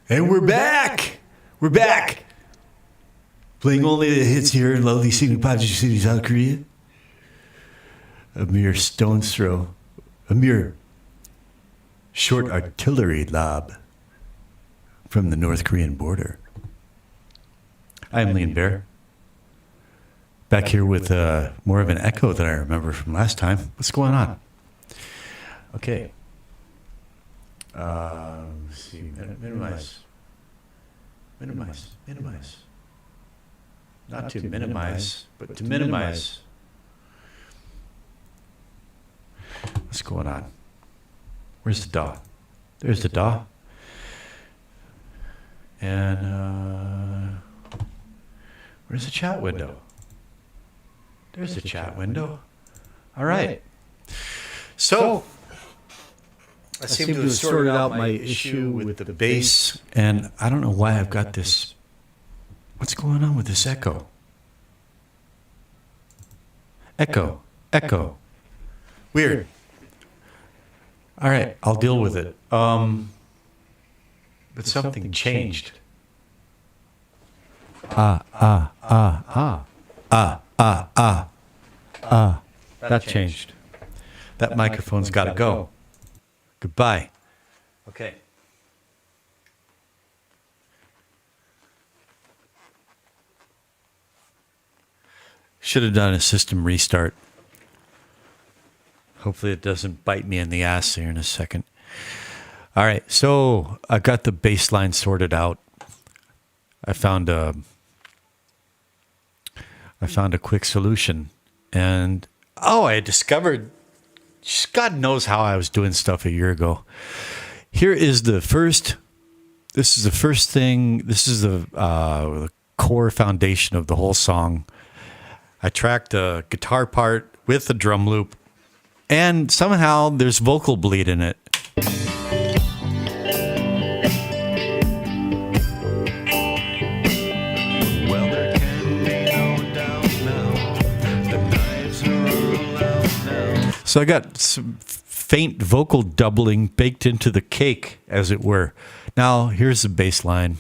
And we're back! We're back! Playing only the hits here in lovely scenic Paji City, South Korea. A mere stone's throw. A mere short artillery lob from the North Korean border. I'm Lean Bear. Back here with more of an echo than I remember from last time. What's going on? Okay. Let's see. Minimize. Not to minimize, but to minimize. What's going on? Where's the DAW? There's the DAW. And where's the chat window? There's the chat window. All right. So I seem to have sorted out my issue with the bass, and I don't know why I've got this. What's going on with this echo? Echo. Weird. All right, I'll deal with it. But something changed. That changed. That microphone's got to go. Goodbye. Okay. Should have done a system restart. Hopefully it doesn't bite me in the ass here in a second. All right, so I got the bass line sorted out. I found a quick solution, and I discovered. God knows how I was doing stuff a year ago. Here is the first. This is the first thing. This is the core foundation of the whole song. I tracked a guitar part with a drum loop, and somehow there's vocal bleed in it. Well, there can be no doubt now. The knives are allowed now. So I got some faint vocal doubling baked into the cake, as it were. Now, here's the bass line.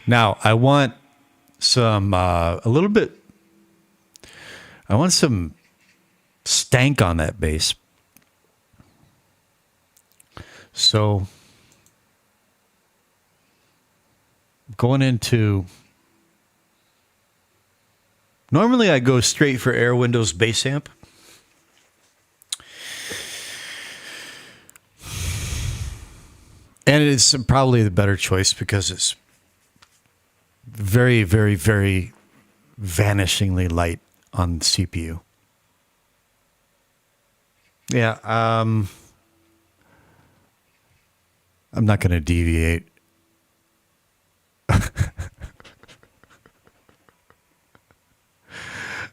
Now, I want some, I want some stank on that bass. So, going into, normally I go straight for Air Windows bass amp. And it's probably the better choice because it's very, very, very vanishingly light on the CPU. Yeah, I'm not going to deviate.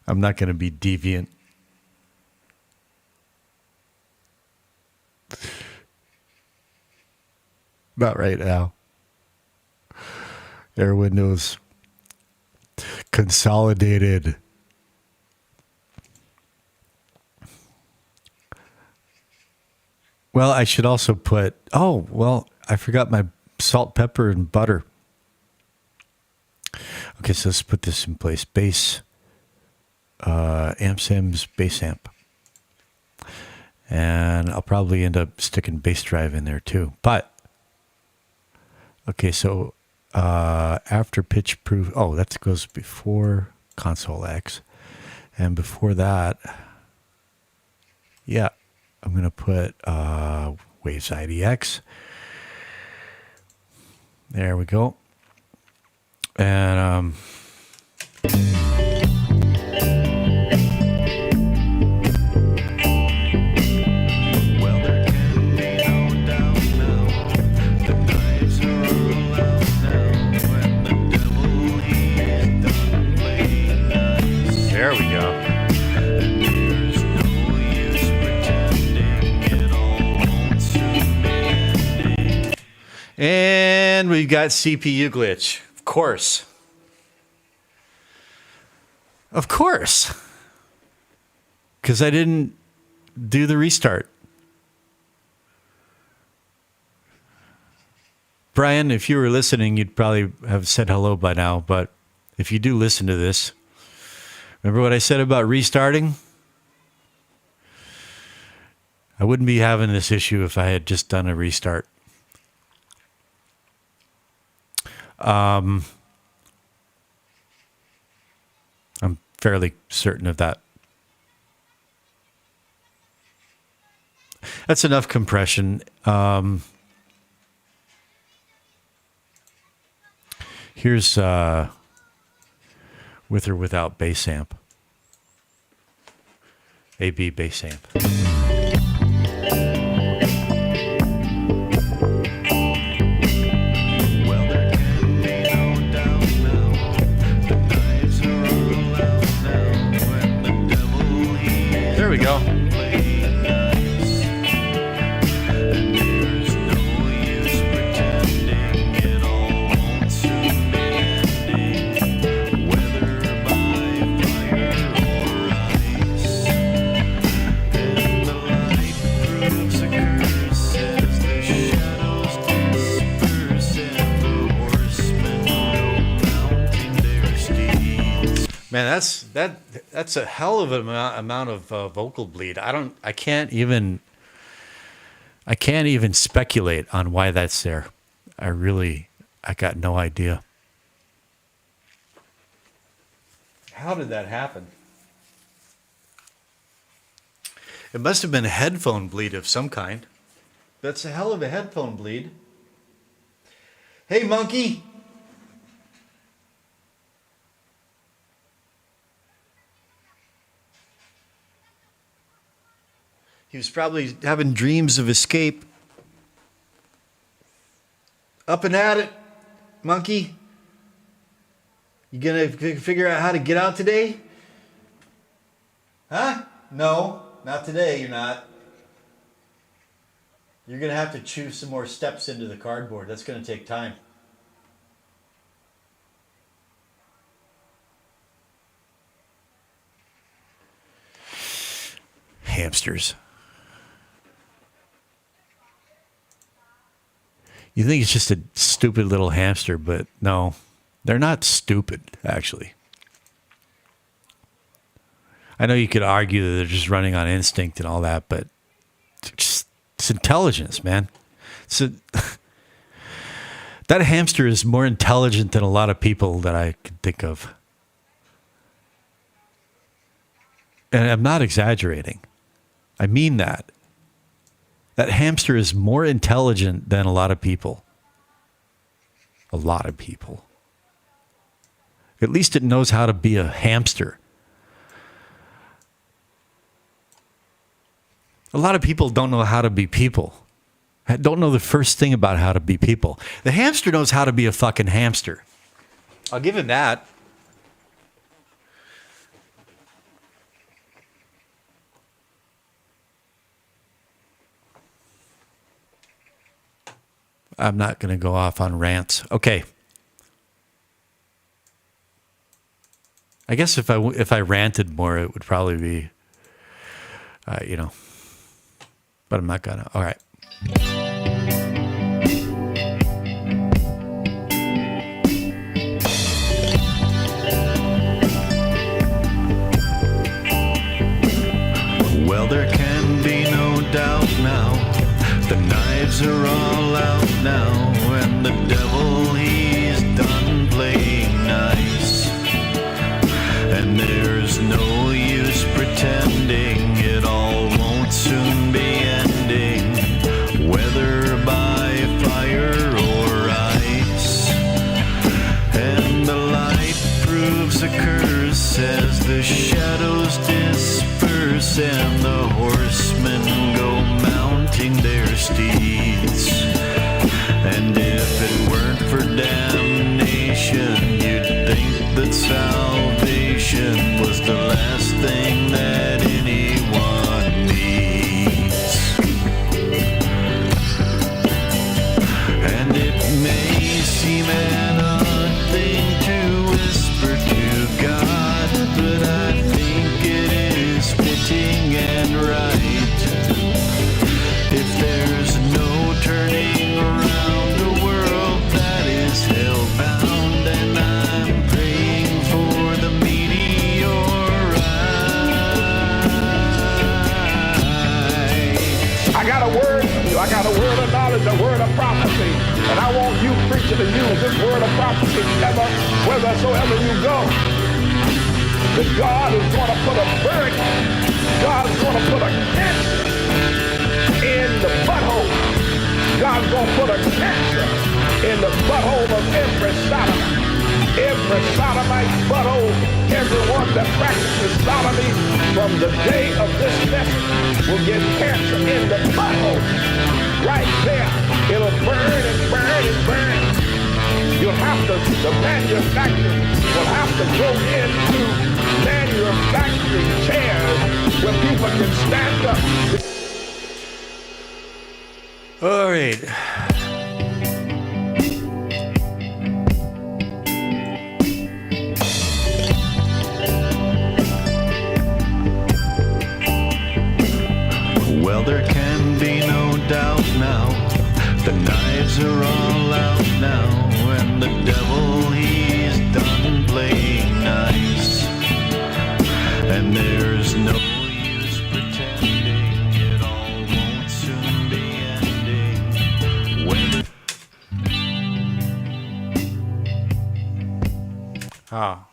I'm not going to be deviant. Not right now. Air Windows consolidated. Well, I should also put, I forgot my salt, pepper, and butter. Okay, so let's put this in place. Bass, amp sims, bass amp. And I'll probably end up sticking bass drive in there too. But, okay, so after pitch proof, that goes before console X. And before that, I'm going to put Waves IDX. There we go. And there we go. got CPU glitch. Of course. Of course. Because I didn't do the restart. Brian, if you were listening, you'd probably have said hello by now. But if you do listen to this, remember what I said about restarting? I wouldn't be having this issue if I had just done a restart. I'm fairly certain of that. That's enough compression. Here's with or without bass amp. AB bass amp. There we go. Man, that's a hell of an amount of vocal bleed. I can't even speculate on why that's there. I got no idea. How did that happen? It must have been a headphone bleed of some kind. That's a hell of a headphone bleed. Hey, monkey. He was probably having dreams of escape. Up and at it, monkey. You gonna figure out how to get out today? Huh? No, not today, you're not. You're gonna have to chew some more steps into the cardboard. That's gonna take time. Hamsters. You think it's just a stupid little hamster, but no, they're not stupid, actually. I know you could argue that they're just running on instinct and all that, but it's intelligence, man. That hamster is more intelligent than a lot of people that I can think of. And I'm not exaggerating. I mean that. That hamster is more intelligent than a lot of people. A lot of people. At least it knows how to be a hamster. A lot of people don't know how to be people. Don't know the first thing about how to be people. The hamster knows how to be a fucking hamster. I'll give him that. I'm not going to go off on rants. Okay. I guess if I ranted more, it would probably be, but I'm not going to. All right. Well, there can be no doubt now. The knives are all out now, and the devil, he's done playing nice. And there's no use pretending it all won't soon be ending, whether by fire or ice. And the light proves a curse as the shadows disperse, and the horsemen go mounting their steeds. And if it weren't for damnation, you'd think that salvation was the last thing that anyone needs. And it may seem you to use this word of prophecy ever, whithersoever you go. That God is going to put a burden, God is going to put a cancer in the butthole. God's going to put a cancer in the butthole of every sodomite. Every sodomite butthole, everyone that practices sodomy from the day of this message will get cancer in the butthole. Right there. It'll burn and burn and burn. You'll have to, the manufacturer will have to go into manufacturing chairs where people can stand up. All right. Well, there can be no doubt now. The knives are all out now, and the devil, he's done playing nice. And there's no use pretending it all won't soon be ending. When ah.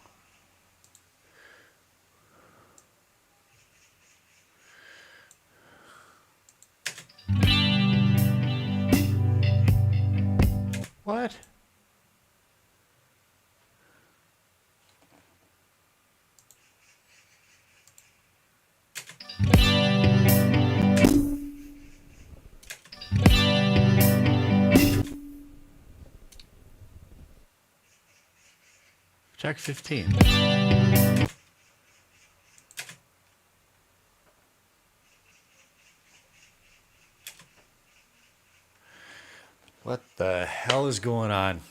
What? Track 15. What the hell is going on?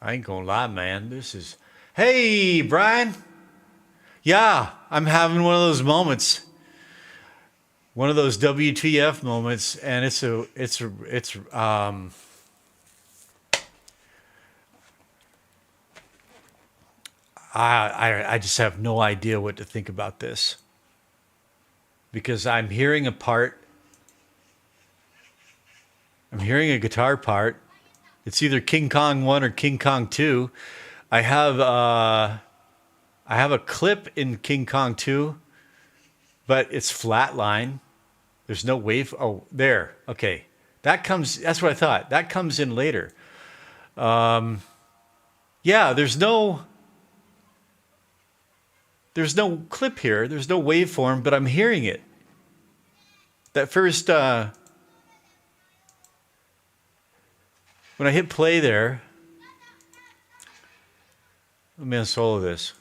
I ain't gonna lie, man. This is... Hey, Brian. Yeah, I'm having one of those moments. One of those WTF moments, and I just have no idea what to think about this. Because I'm hearing a part. I'm hearing a guitar part. It's either King Kong 1 or King Kong 2. I have a clip in King Kong 2, but it's flatline. There's no wave. Oh, there. Okay. That's what I thought. That comes in later. Yeah, there's no clip here. There's no waveform, but I'm hearing it. That first, when I hit play there, let me unsolo this.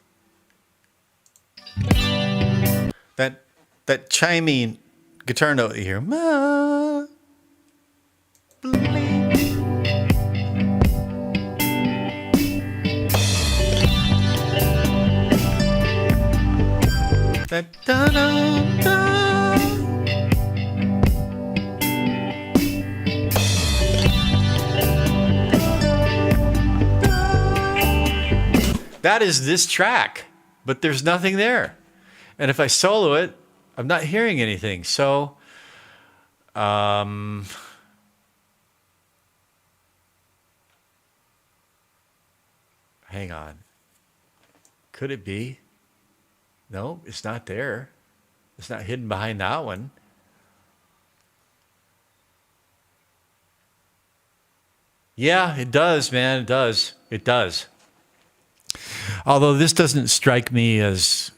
That chiming guitar note you hear. That da-da-da. That is this track, but there's nothing there. And if I solo it, I'm not hearing anything. So, hang on. Could it be? No, it's not there. It's not hidden behind that one. Yeah, it does, man. It does. It does. Although this doesn't strike me as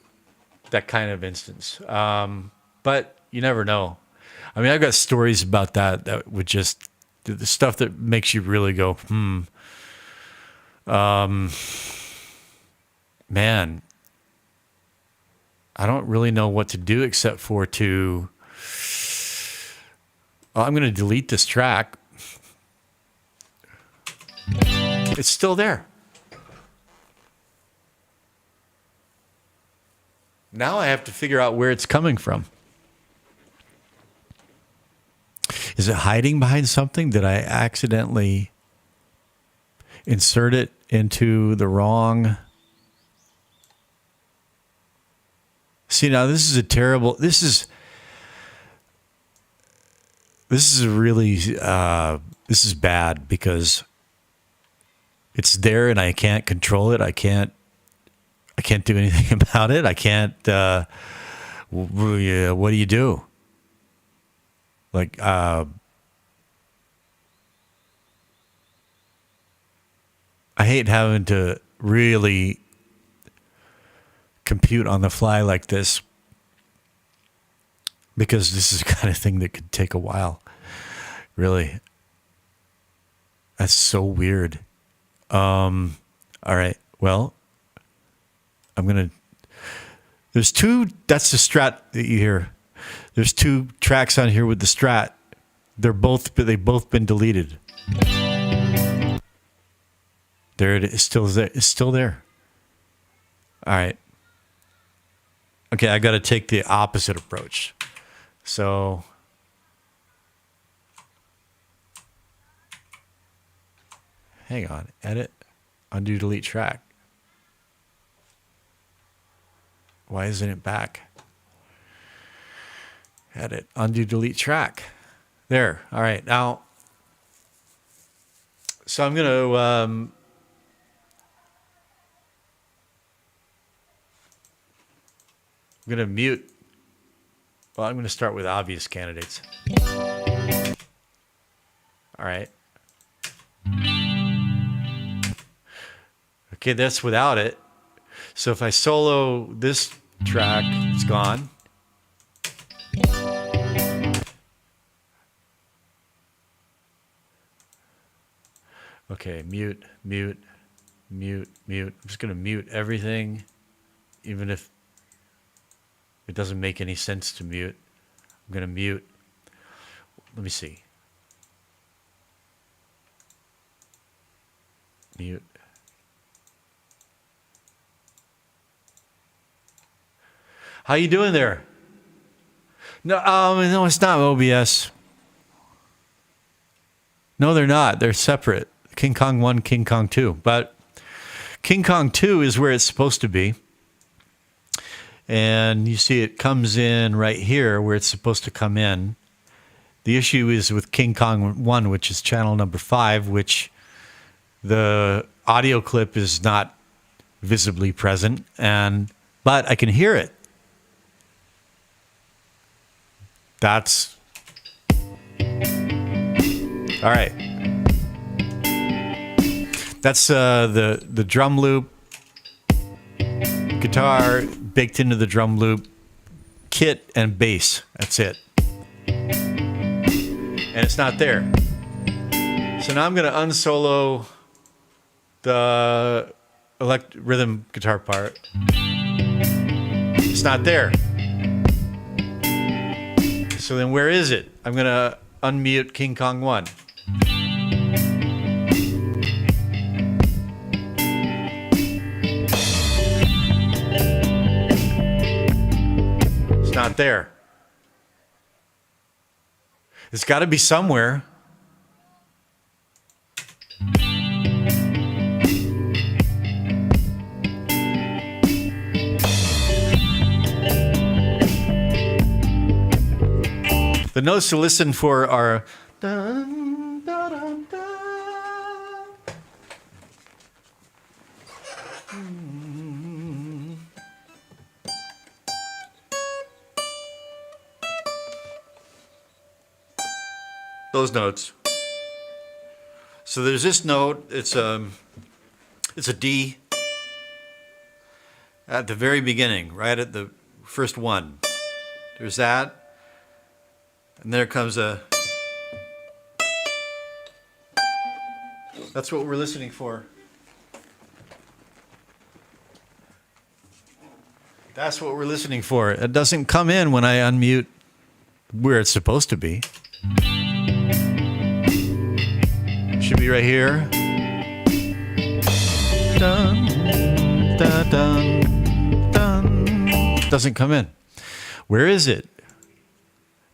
that kind of instance. But you never know. I mean, I've got stories about that would just, the stuff that makes you really go, man, I don't really know what to do except for to I'm going to delete this track. It's still there. Now I have to figure out where it's coming from. Is it hiding behind something? Did I accidentally insert it into the wrong? See, now this is a terrible, this is really, this is bad because it's there and I can't control it. I can't do anything about it. I can't, what do you do? Like, I hate having to really compute on the fly like this because this is the kind of thing that could take a while. Really. That's so weird. All right. Well, there's two, that's the Strat that you hear. There's two tracks on here with the Strat. They've both been deleted. There it is, still there. It's still there. All right. Okay, I got to take the opposite approach. So hang on, edit, undo, delete track. Why isn't it back? Edit, undo, delete track. There. All right. Now, so I'm going to mute. Well, I'm going to start with obvious candidates. All right. Okay, that's without it. So if I solo this track, it's gone. Okay, mute. I'm just going to mute everything, even if it doesn't make any sense to mute. I'm going to mute. Let me see. Mute. How you doing there? No, no, it's not OBS. No, they're not. They're separate. King Kong 1, King Kong 2. But King Kong 2 is where it's supposed to be. And you see it comes in right here where it's supposed to come in. The issue is with King Kong 1, which is channel number 5, which the audio clip is not visibly present, but I can hear it. That's all right. That's the drum loop, guitar baked into the drum loop, kit and bass. That's it. And it's not there. So now I'm going to unsolo the rhythm guitar part. It's not there. So then where is it? I'm going to unmute King Kong 1. It's not there. It's got to be somewhere. The notes to listen for are dun, dun, dun, dun. Those notes. So there's this note. It's a D at the very beginning, right at the first one. There's that. And there comes a... That's what we're listening for. That's what we're listening for. It doesn't come in when I unmute where it's supposed to be. be right here. Dun, dun, dun, dun. Doesn't come in. Where is it?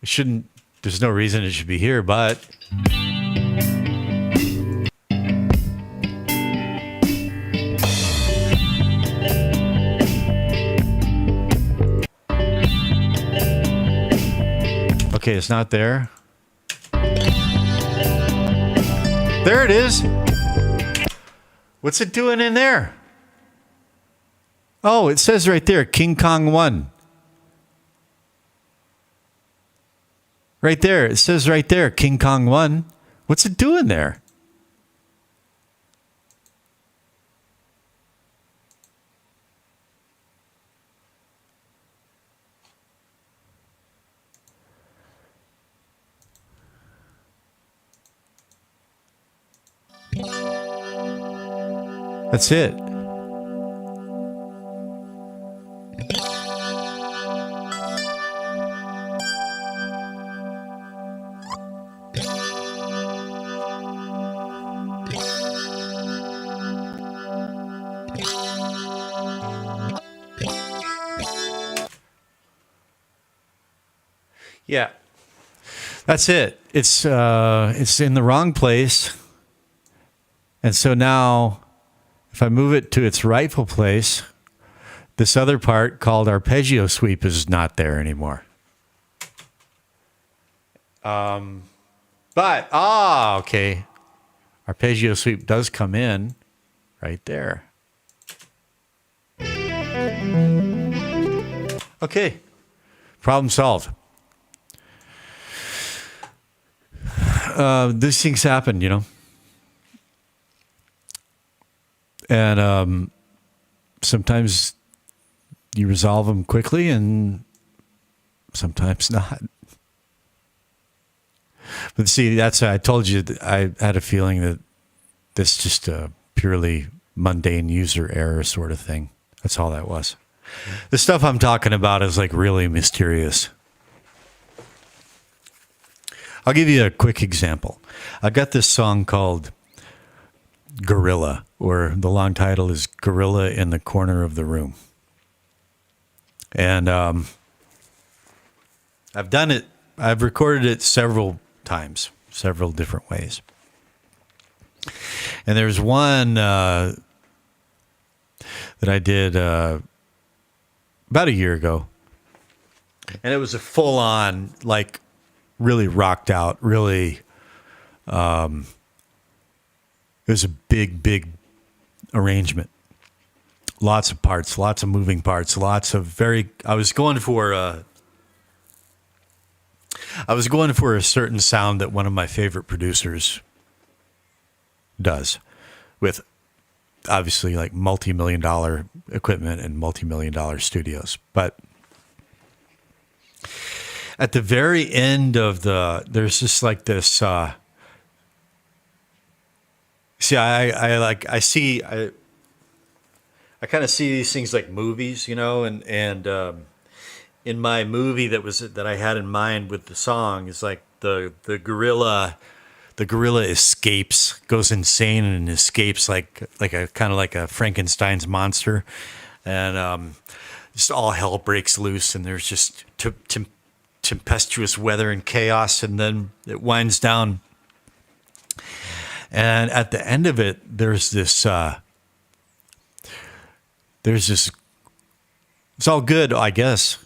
It shouldn't. There's no reason it should be here, but. Okay, it's not there. There it is. What's it doing in there? Oh, it says right there, King Kong 1. Right there. It says right there, King Kong 1. What's it doing there? That's it. Yeah. That's it. It's in the wrong place. And so now if I move it to its rightful place, this other part called arpeggio sweep is not there anymore. Okay. Arpeggio sweep does come in right there. Okay. Problem solved. These things happen, you know. And sometimes you resolve them quickly and sometimes not. But see, I told you that I had a feeling that this is just a purely mundane user error sort of thing. That's all that was. The stuff I'm talking about is like really mysterious. I'll give you a quick example. I got this song called Gorilla, or the long title is Gorilla in the Corner of the Room. And I've done it, I've recorded it several times, several different ways. And there's one that I did about a year ago. And it was a full-on, like, really rocked out, really... it was a big arrangement. Lots of parts, lots of moving parts, lots of I was going for a certain sound that one of my favorite producers does, with obviously like multi-million-dollar equipment and multi-million-dollar studios. But at the very end of there's just like this. See, I kind of see these things like movies, you know, and in my movie that I had in mind with the song is like the gorilla escapes, goes insane and escapes like a kind of like a Frankenstein's monster, and just all hell breaks loose, and there's just tempestuous weather and chaos, and then it winds down. And at the end of it, there's this, it's all good, I guess.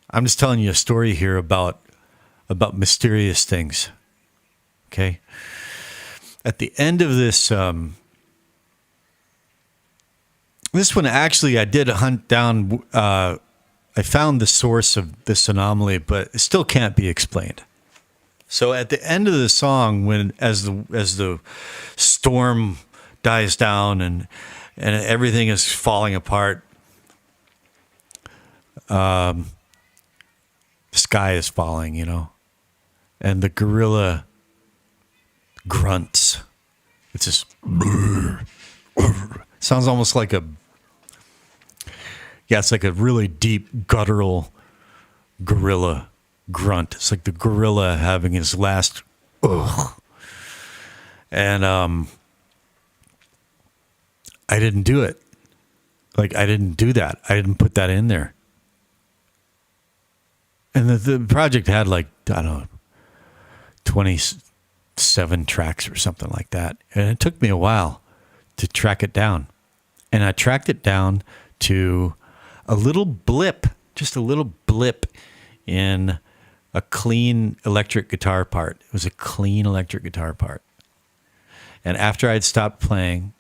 I'm just telling you a story here about mysterious things. Okay. At the end of this one, actually, I did hunt down, I found the source of this anomaly, but it still can't be explained. So at the end of the song, as the storm dies down and everything is falling apart, the sky is falling, you know, and the gorilla grunts. It's just sounds almost like it's like a really deep guttural gorilla grunt. It's like the gorilla having his last ugh. And I didn't do it. Like, I didn't do that. I didn't put that in there. And the project had like, I don't know, 27 tracks or something like that. And it took me a while to track it down. And I tracked it down to a little blip, just a little blip in a clean electric guitar part. It was a clean electric guitar part. And after I'd stopped playing,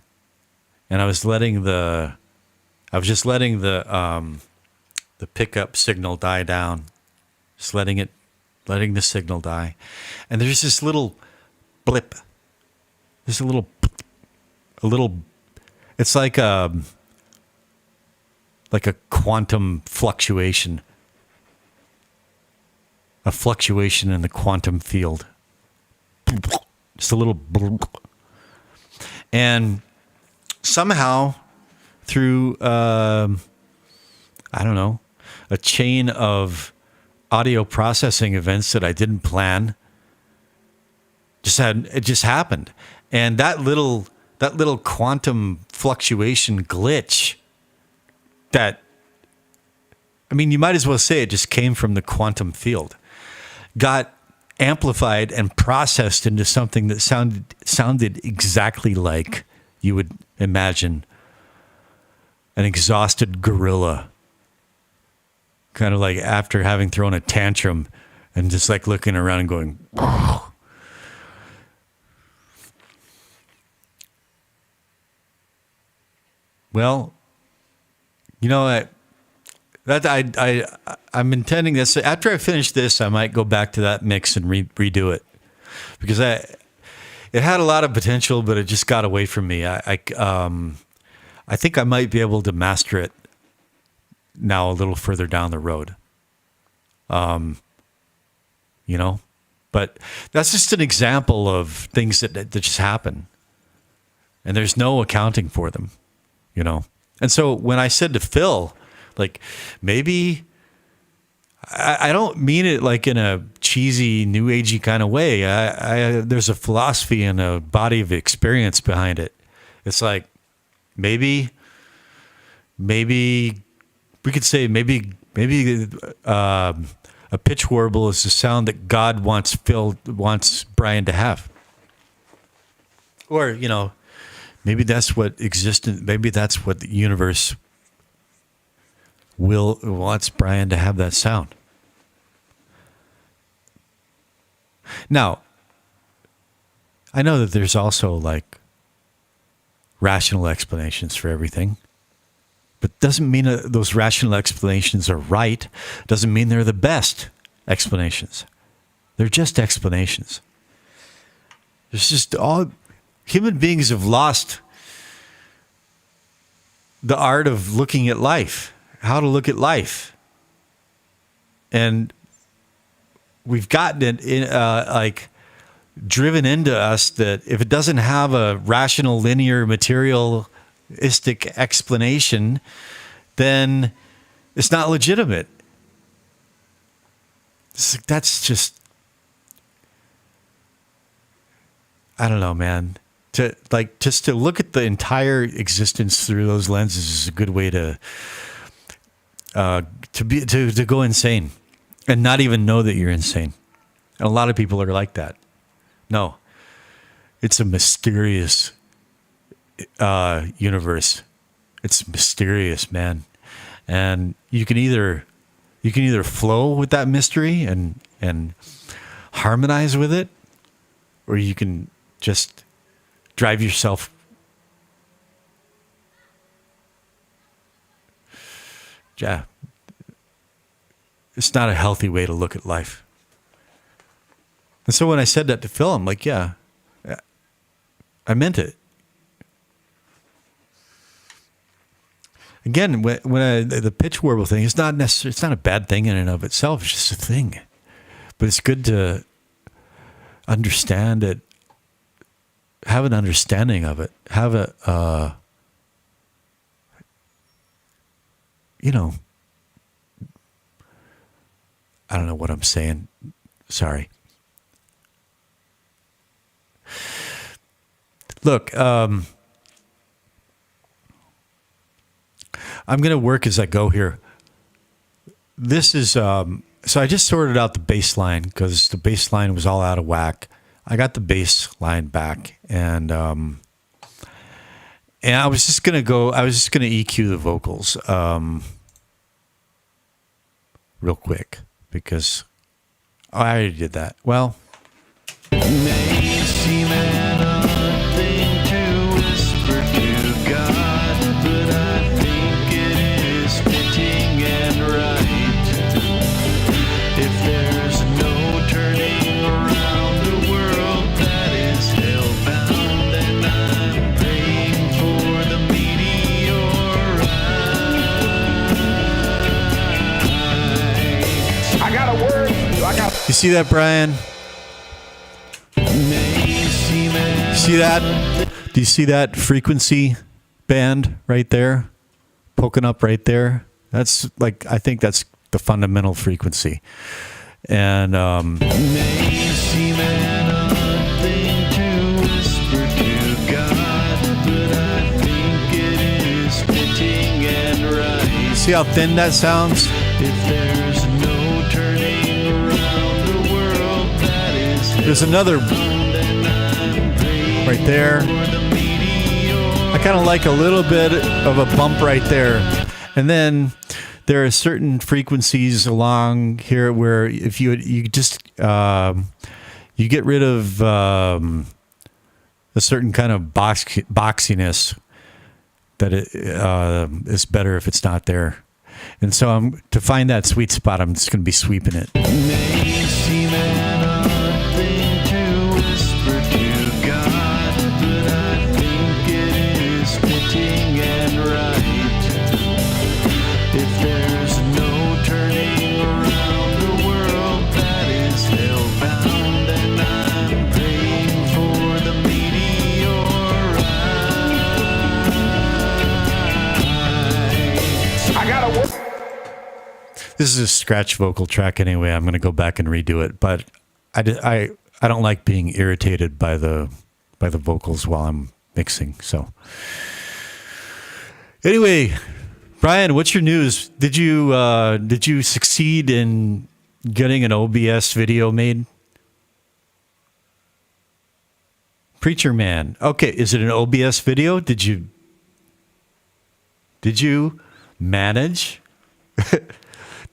and I was just letting the pickup signal die down, just letting the signal die. And there's this little blip. There's a little, it's like a quantum fluctuation. A fluctuation in the quantum field. Just a little blip. And somehow through, I don't know, a chain of audio processing events that I didn't plan, it just happened. And that little quantum fluctuation glitch you might as well say it just came from the quantum field, got amplified and processed into something that sounded exactly like you would imagine an exhausted gorilla, kind of like after having thrown a tantrum and just like looking around and going, oh. Well, you know, I'm intending this. After I finish this, I might go back to that mix and redo it, because it had a lot of potential, but it just got away from me. I think I might be able to master it now a little further down the road. But that's just an example of things that just happen, and there's no accounting for them, And so when I said to Phil, like, maybe I don't mean it like in a cheesy, new agey kind of way. There's a philosophy and a body of experience behind it. It's like, maybe we could say maybe a pitch warble is the sound that God wants Brian to have, or maybe that's what maybe that's what the universe wants Brian to have, that sound. Now, I know that there's also like rational explanations for everything, but doesn't mean those rational explanations are right. Doesn't mean they're the best explanations. They're just explanations. There's just human beings have lost the art of looking at life, how to look at life. And we've gotten it driven into us that if it doesn't have a rational, linear, materialistic explanation, then it's not legitimate. That's just, I don't know, man. To look at the entire existence through those lenses is a good way to go insane and not even know that you're insane. And a lot of people are like that. No, it's a mysterious universe. It's mysterious, man. And you can either flow with that mystery and harmonize with it, or you can just drive yourself it's not a healthy way to look at life. And so when I said that to Phil, I'm like, yeah, I meant it. Again, the pitch warble thing, it's not necessarily, it's not a bad thing in and of itself. It's just a thing, but it's good to understand it, have an understanding of it, have I don't know what I'm saying. Sorry. Look, I'm going to work as I go here. This is, so I just sorted out the bass line because the bass line was all out of whack. I got the bass line back, and I was just going to EQ the vocals real quick because I already did that. Well, May seem an odd thing to whisper to God, but I think it is fitting and right. If there's no turning around a world that is hellbound, then I'm praying for the meteorite. I got a word for you. you see that, Brian? See that? Do you see that frequency band right there? Poking up right there? That's like, I think that's the fundamental frequency. And May seem an odd thing to whisper to God, but I think it is fitting and right. see how thin that sounds? If there's no turning around the world that is There's another right there. I kind of like a little bit of a bump right there. And then there are certain frequencies along here where if you just you get rid of a certain kind of boxiness that it is better if it's not there. And so to find that sweet spot, I'm just going to be sweeping it. May seem an odd thing to whisper to God, but I think it is fitting and right. If there's no turning around the world that is hellbound, then I'm praying for the meteorite. I got a word. This is a scratch vocal track anyway. I'm going to go back and redo it, but I don't like being irritated by the vocals while I'm mixing. So anyway, Brian, what's your news? Did you succeed in getting an OBS video made? Preacher Man. Okay, is it an OBS video? Did you manage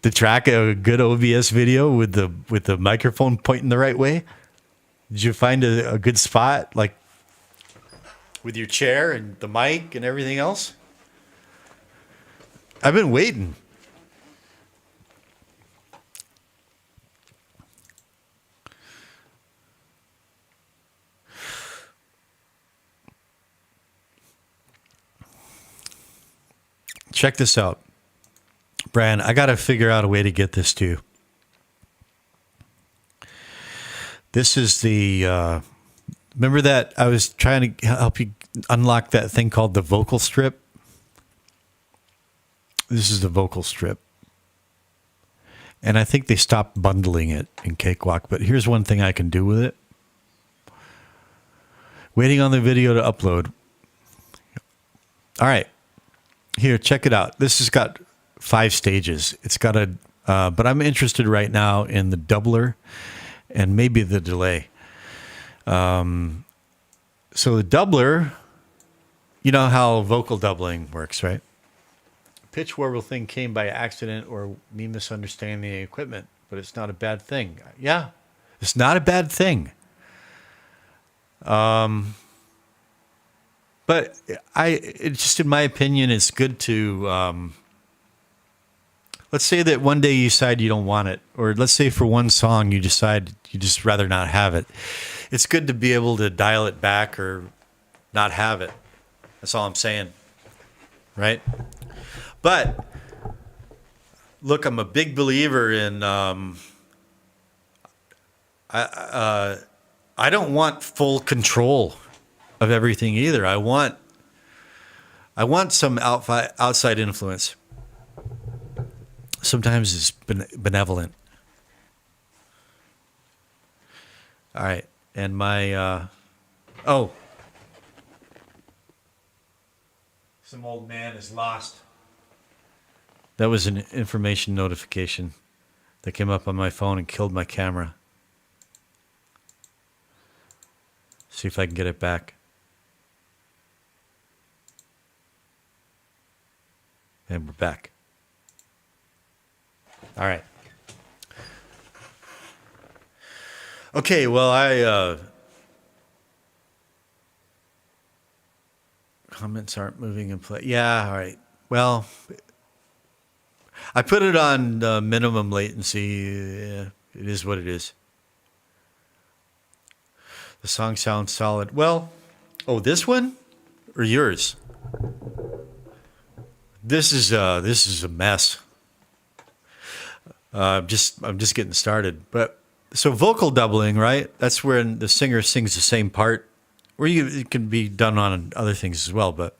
to track a good OBS video with the microphone pointing the right way? Did you find a good spot, like with your chair and the mic and everything else? I've been waiting. Check this out. Brian, I got to figure out a way to get this to you. This is the, remember that I was trying to help you unlock that thing called the vocal strip? This is the vocal strip. And I think they stopped bundling it in Cakewalk, but here's one thing I can do with it. Waiting on the video to upload. All right. Here, check it out. This has got 5 stages. It's got but I'm interested right now in the doubler and maybe the delay. So the doubler, you know how vocal doubling works, right? Pitch warble thing came by accident or me misunderstanding the equipment, but it's not a bad thing. Yeah, it's not a bad thing. But it's just in my opinion, it's good to, let's say that one day you decide you don't want it, or let's say for one song you decide you just rather not have it. It's good to be able to dial it back or not have it. That's all I'm saying, right? But look, I'm a big believer in. I don't want full control of everything either. I want some outside influence. Sometimes it's benevolent. All right, and my Some old man is lost. That was an information notification that came up on my phone and killed my camera. See if I can get it back. And we're back. All right. Okay, well, comments aren't moving in play. Yeah, all right. Well, I put it on minimum latency. Yeah, it is what it is. The song sounds solid. Well, oh, this one or yours? This is a mess. I'm just getting started. But so vocal doubling, right? That's when the singer sings the same part. Or it can be done on other things as well, but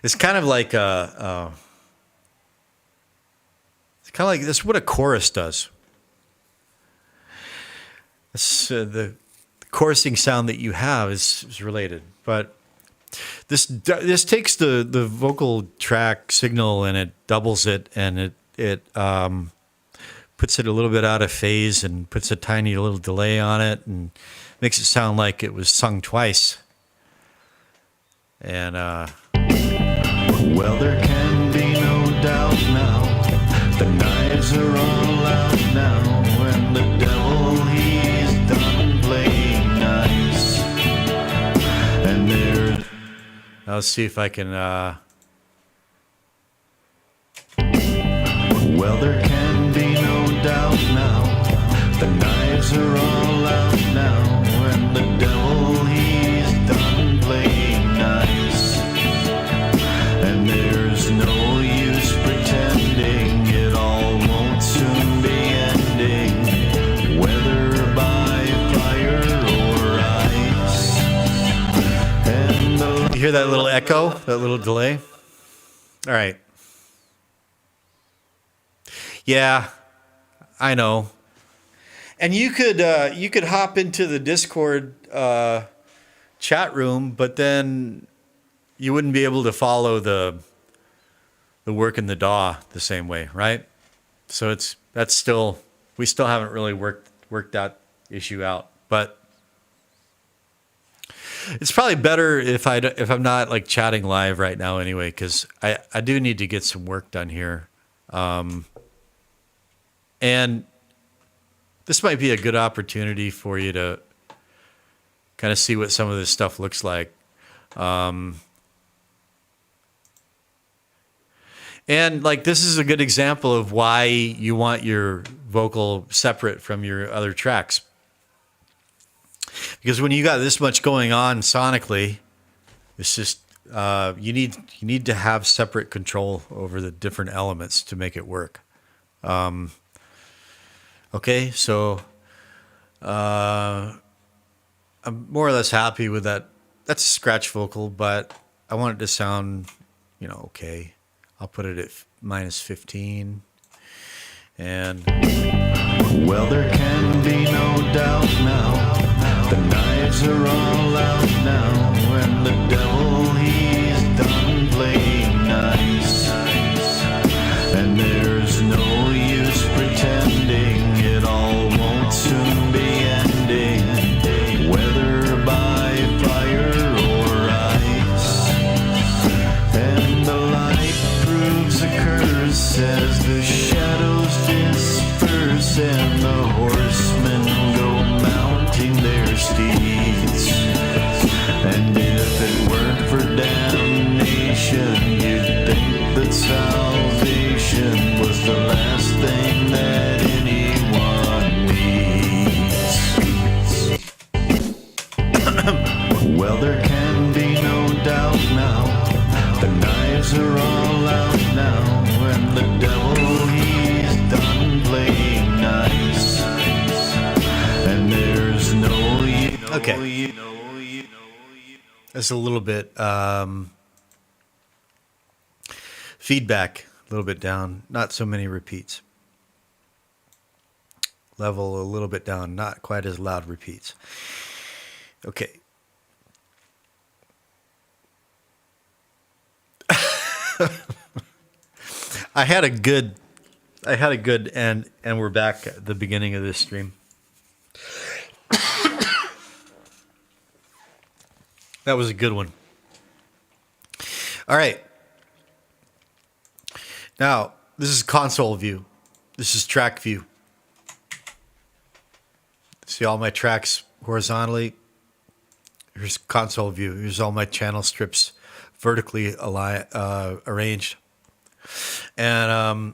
it's kind of like it's kind of like this. What a chorus does. It's, the chorusing sound that you have is related, but this takes the vocal track signal and it doubles it, and it puts it a little bit out of phase and puts a tiny little delay on it and makes it sound like it was sung twice. And Well, there can be no doubt now. The knives are all out now, and the devil, he's done playing nice. And there's let's see if I can. Well, there can be no doubt now. The knives are all out now, and the devil, he's done playing nice. And there's no use pretending it all won't soon be ending, whether by fire or ice. And You hear that little echo, that little delay? All right. Yeah, I know. And you could hop into the Discord chat room, but then you wouldn't be able to follow the work in the DAW the same way, right? So we still haven't really worked that issue out, but it's probably better if I'm not like chatting live right now anyway, because I do need to get some work done here, and this might be a good opportunity for you to kind of see what some of this stuff looks like. And like, this is a good example of why you want your vocal separate from your other tracks. Because when you got this much going on sonically, it's just, you need to have separate control over the different elements to make it work. Okay, so I'm more or less happy with that. That's a scratch vocal, but I want it to sound, okay. I'll put it at -15. And well, there can be no doubt now. The knives are all out now, and the devil, he's done playing nice. And there's no use pretending it all won't soon be ending, whether by fire or ice. And the light proves a curse as the shadows disperse, and the horsemen go mounting their steeds. And if it weren't for damnation, you'd think that salvation was the last thing that anyone needs. Well, there can be no doubt now. The knives are all out now, and the devil, he's done playing nice. And there's no okay, that's a little bit feedback, a little bit down, not so many repeats. Level a little bit down, not quite as loud repeats. Okay. I had a good and we're back at the beginning of this stream. That was a good one. All right. Now, this is console view. This is track view. See all my tracks horizontally. Here's console view. Here's all my channel strips vertically arranged. And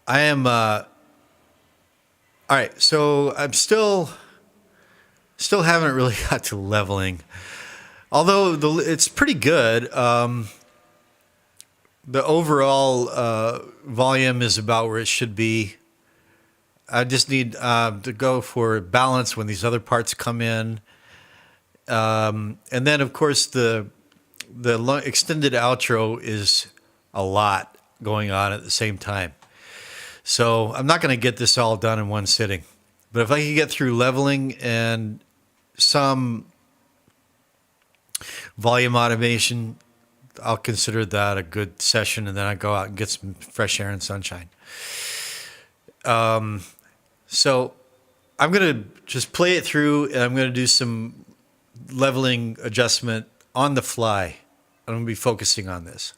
I am all right, so I'm still haven't really got to leveling. Although it's pretty good. The overall volume is about where it should be. I just need to go for balance when these other parts come in. And then, of course, the extended outro is a lot going on at the same time. So I'm not going to get this all done in one sitting. But if I can get through leveling and some volume automation, I'll consider that a good session, and then I go out and get some fresh air and sunshine. So I'm going to just play it through, and I'm going to do some leveling adjustment on the fly. I'm going to be focusing on this.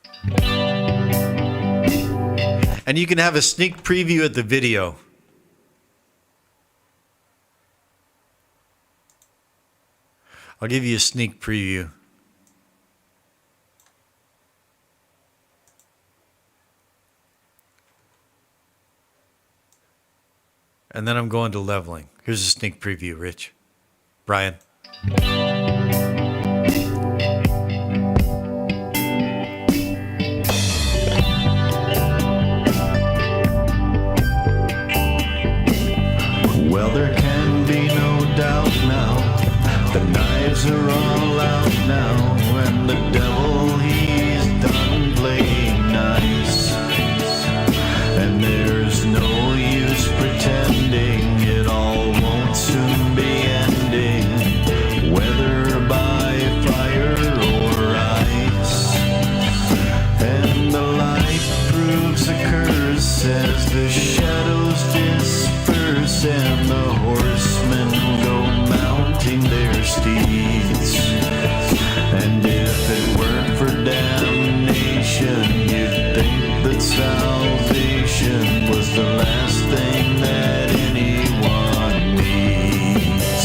And you can have a sneak preview at the video. I'll give you a sneak preview. And then I'm going to leveling. Here's a sneak preview, Rich. Brian. Well, there can be no doubt now. The knives are all out now, and the devil, he's done playing nice. And there's no use pretending it all won't soon be ending, whether by fire or ice. And the light proves a curse as the shadows disperse, and the horsemen go mounting their steeds. And if it weren't for damnation, you'd think that salvation was the last thing that anyone needs.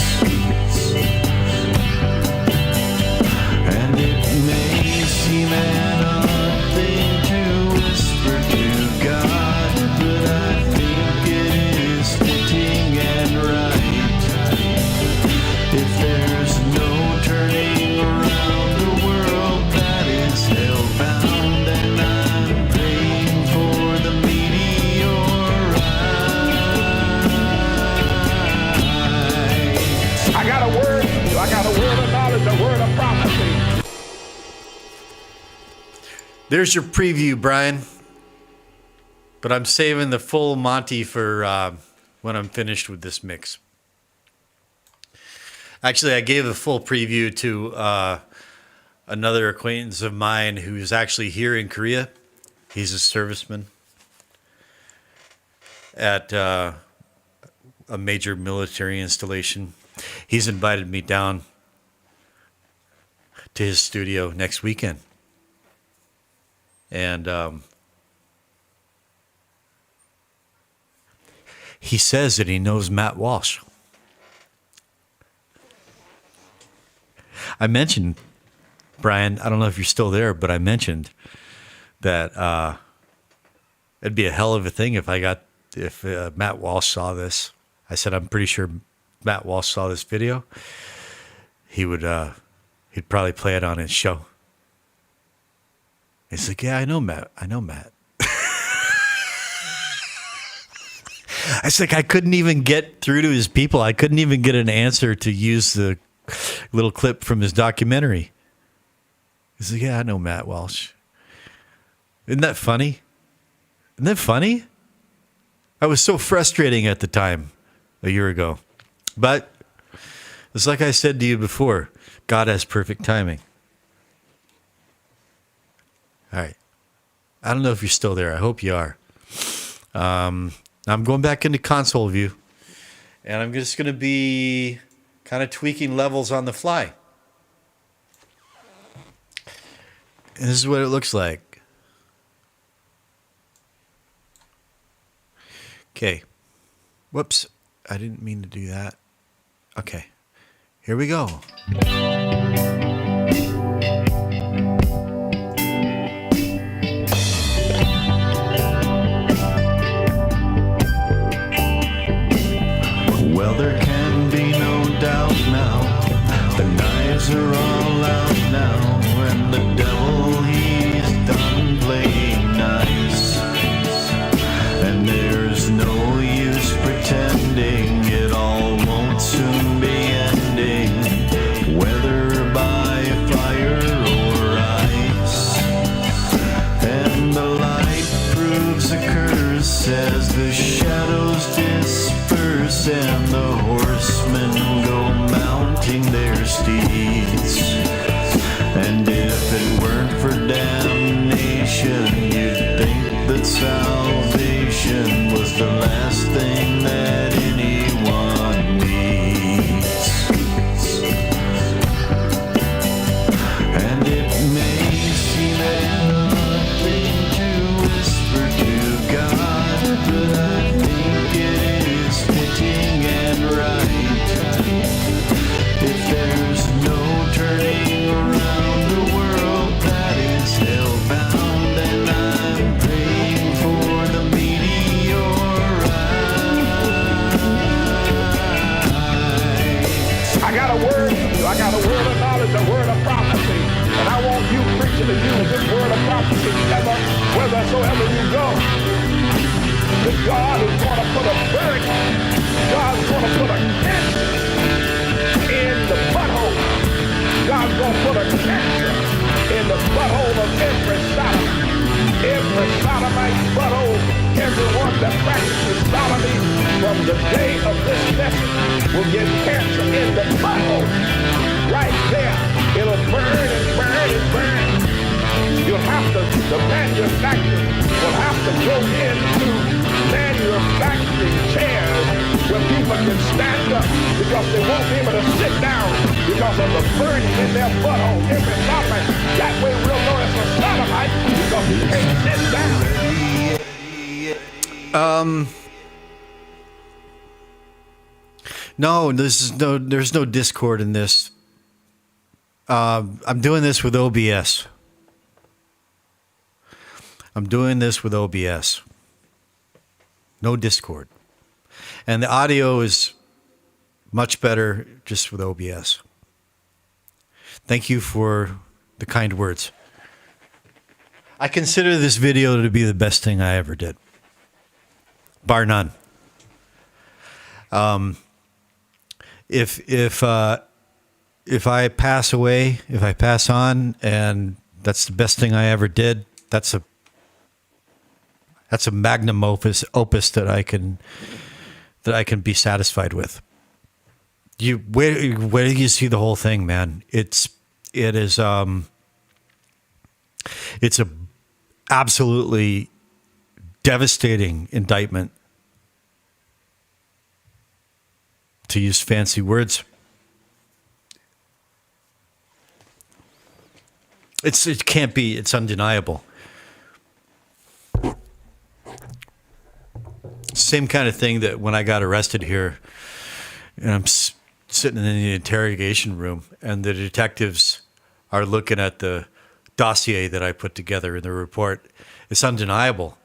And it may seem an odd thing to whisper to God, but I think it is fitting and right. If there's no turning around a world that is hellbound, and I'm praying for the meteorite. I got a word for you. I got a word of knowledge, a word of prophecy. There's your preview, Brian. But I'm saving the full Monty for when I'm finished with this mix. Actually, I gave a full preview to another acquaintance of mine who's actually here in Korea. He's a serviceman at a major military installation. He's invited me down to his studio next weekend. And he says that he knows Matt Walsh. I mentioned, Brian, I don't know if you're still there, but I mentioned that it'd be a hell of a thing if Matt Walsh saw this. I said, I'm pretty sure Matt Walsh saw this video. He'd probably play it on his show. He's like, yeah, I know Matt. I was like, I couldn't even get through to his people. I couldn't even get an answer to use the little clip from his documentary. He's like, yeah, I know Matt Walsh. Isn't that funny? Isn't that funny? I was so frustrating at the time a year ago. But it's like I said to you before, God has perfect timing. All right. I don't know if you're still there. I hope you are. I'm going back into console view, and I'm just going to be kind of tweaking levels on the fly. And this is what it looks like. Okay. Whoops. I didn't mean to do that. Okay. Here we go. Well, there can be no doubt now. The knives are all out now, and the devil, he's done playing nice. And there's no use pretending it all won't soon be ending, whether by fire or ice. And the light proves a curse as the shadows disperse, and the horsemen go mounting their steeds. And if it weren't for damnation, you'd think that salvation was the last thing that anyone needs. And it may seem nothing to whisper to God, but I think it is fitting and right. If there's no turning around a world that is hellbound, and I'm praying for the meteorite. I got a word for you. I got a word of knowledge, a word of prophecy. And I want you, preacher, to use this word of prophecy ever, whithersoever you go. That God is going to put a bird, God's going to put a cancer in the butthole. God's going to put a cancer in the butthole of every Sodomite. Every Sodomite butthole, everyone that practices sodomy from the day of this message will get cancer in the butthole. Right there. It'll burn and burn and burn. You'll have to, the manufacturer will have to go into manufacturing chairs where people can stand up because they won't be able to sit down because of the burning in their butthole. Every sodomite, that way we'll know it's a sodomite because he can't sit down. No, there's no Discord in this. I'm doing this with OBS. No Discord. And the audio is much better just with OBS. Thank you for the kind words. I consider this video to be the best thing I ever did. Bar none. If I pass away, if I pass on, and that's the best thing I ever did, that's a magnum opus that I can be satisfied with. Where do you see the whole thing, man? It's a absolutely devastating indictment, to use fancy words. It can't be. It's undeniable. Same kind of thing that when I got arrested here, and I'm sitting in the interrogation room, and the detectives are looking at the dossier that I put together in the report. It's undeniable.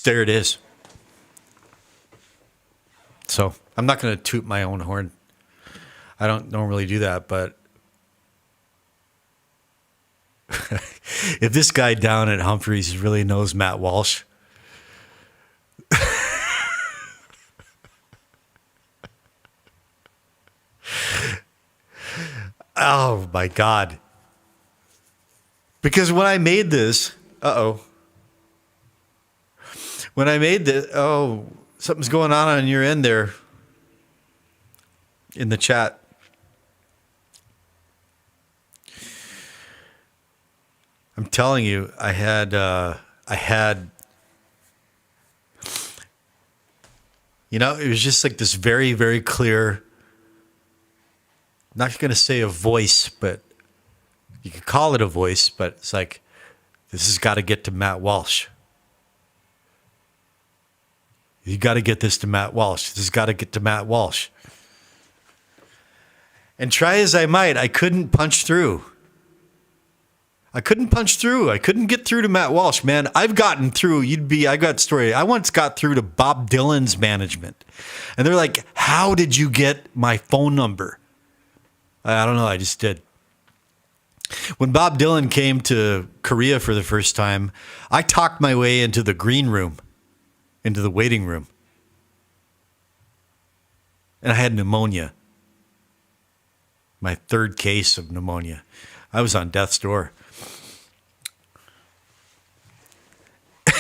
There it is. So I'm not going to toot my own horn. I don't normally do that, but if this guy down at Humphreys really knows Matt Walsh, oh my God. Because when I made this, when I made this, something's going on your end there in the chat. I'm telling you, I had, you know, it was just like this very, very clear, not going to say a voice, but you could call it a voice, but it's like, this has got to get to Matt Walsh. You got to get this to Matt Walsh. This has got to get to Matt Walsh. And try as I might, I couldn't punch through. I couldn't get through to Matt Walsh, man. I've gotten through. I got a story. I once got through to Bob Dylan's management. And they're like, how did you get my phone number? I don't know. I just did. When Bob Dylan came to Korea for the first time, I talked my way into the green room, into the waiting room. And I had pneumonia. My third case of pneumonia. I was on death's door.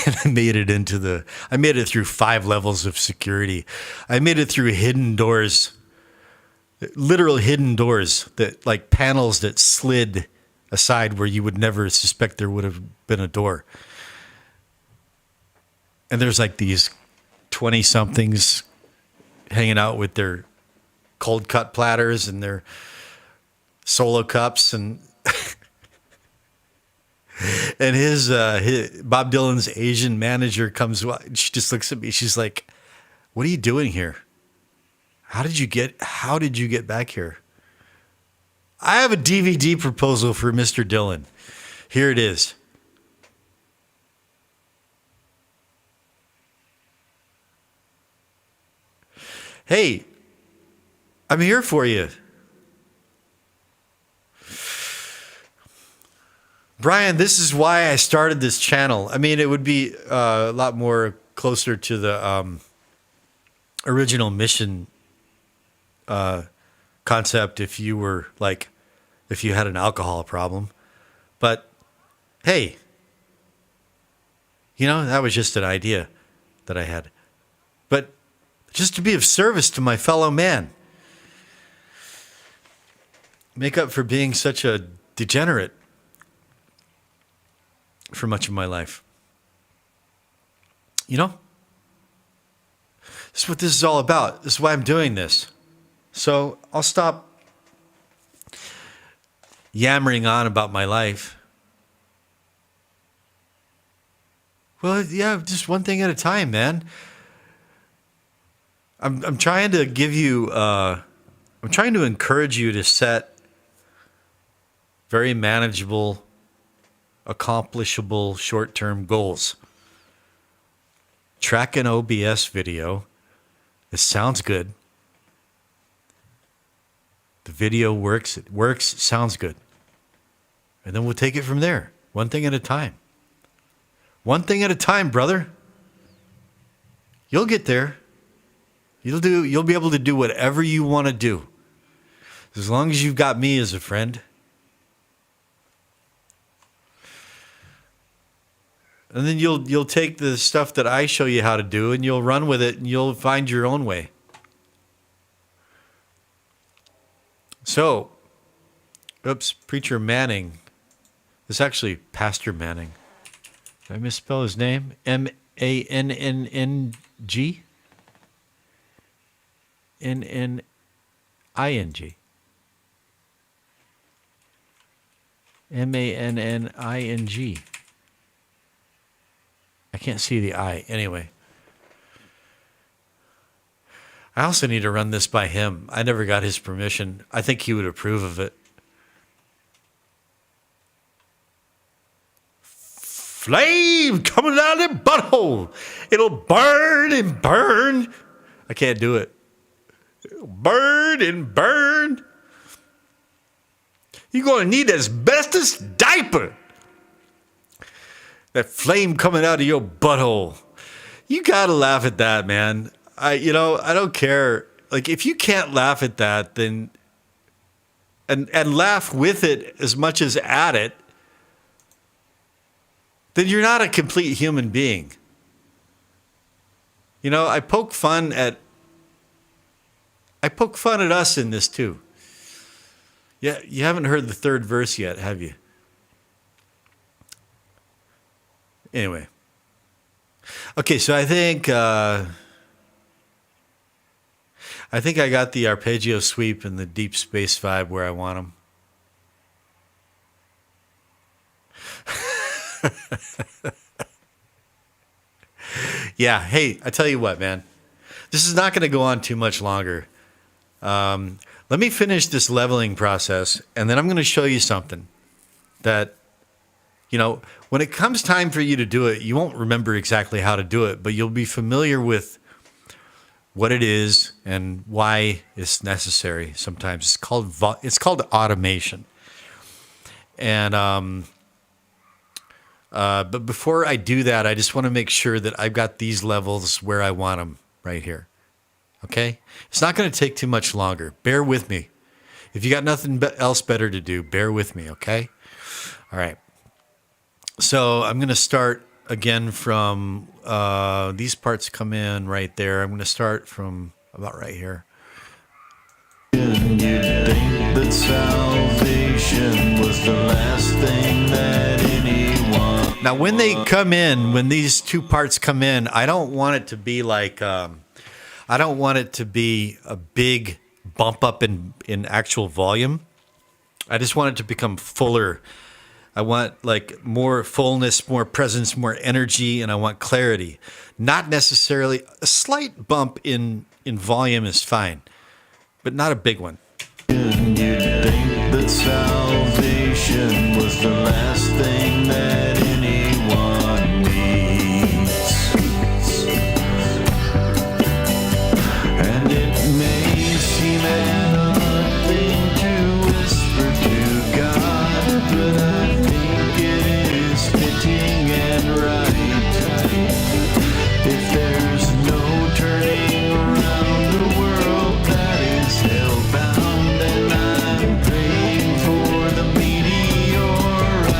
And I made it through 5 levels of security. I made it through hidden doors, literal hidden doors, that like panels that slid aside where you would never suspect there would have been a door. And there's like these 20-somethings hanging out with their cold cut platters and their solo cups, and and his Bob Dylan's Asian manager comes. She just looks at me. She's like, "What are you doing here? How did you get back here?" I have a DVD proposal for Mr. Dylan. Here it is. Hey, I'm here for you. Brian, this is why I started this channel. I mean, it would be a lot more closer to the original mission concept if you had an alcohol problem. But hey, that was just an idea that I had. But just to be of service to my fellow man. Make up for being such a degenerate for much of my life. This is what this is all about. This is why I'm doing this. So I'll stop yammering on about my life. Well, yeah, just one thing at a time, man. I'm trying to give you, I'm trying to encourage you to set very manageable, accomplishable short-term goals. Track an OBS video. It sounds good. The video works. It works. It sounds good. And then we'll take it from there. One thing at a time. One thing at a time, brother. You'll get there. You'll be able to do whatever you want to do. As long as you've got me as a friend. And then you'll take the stuff that I show you how to do and you'll run with it and you'll find your own way. So, Preacher Manning. It's actually Pastor Manning. Did I misspell his name? Mannng? Nning. Manning. I can't see the I. Anyway. I also need to run this by him. I never got his permission. I think he would approve of it. Flame coming out of the butthole. It'll burn and burn. I can't do it. It'll burn and burn. You're going to need asbestos diaper. That flame coming out of your butthole. You got to laugh at that, man. I don't care. Like, if you can't laugh at that, then and laugh with it as much as at it, then you're not a complete human being. I poke fun at us in this too. Yeah, you haven't heard the third verse yet, have you? Anyway. Okay, so I think I got the arpeggio sweep and the deep space vibe where I want them. Yeah, hey, I tell you what, man. This is not going to go on too much longer. Let me finish this leveling process, and then I'm going to show you something that, you know, when it comes time for you to do it, you won't remember exactly how to do it, but you'll be familiar with what it is and why it's necessary. Sometimes it's called automation. And but before I do that, I just want to make sure that I've got these levels where I want them right here. Okay? It's not going to take too much longer. Bear with me. If you got nothing else better to do, bear with me, okay? All right. So I'm going to start again from these parts come in right there. I'm going to start from about right here. You'd think that salvation was the last thing that anyone. Now, when they come in, when these two parts come in, I don't want it to be like, I don't want it to be a big bump up in actual volume. I just want it to become fuller. I want like more fullness, more presence, more energy, and I want clarity. Not necessarily a slight bump in volume is fine, but not a big one. You'd think that salvation was the last thing that anyone needs. And it may seem an odd thing to whisper to God, but I think it is fitting and right. If there's no turning around the world that is hellbound, then I'm praying for the meteorite.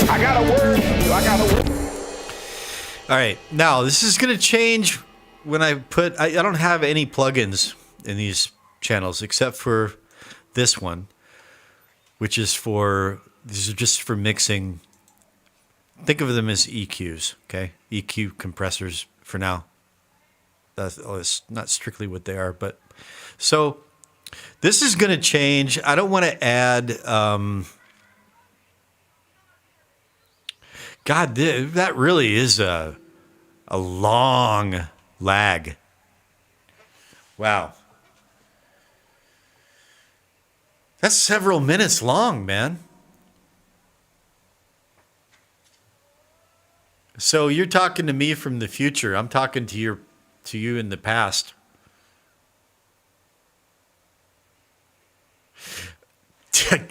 I got a word for you. I got a word. All right, now this is going to change when I put, I don't have any plugins in these channels except for this one, which is for, these are just for mixing. Think of them as EQs, okay? EQ compressors for now. That's not strictly what they are, but so this is going to change. I don't want to add, God, that really is a long lag. Wow. That's several minutes long, man. So you're talking to me from the future. I'm talking to you in the past.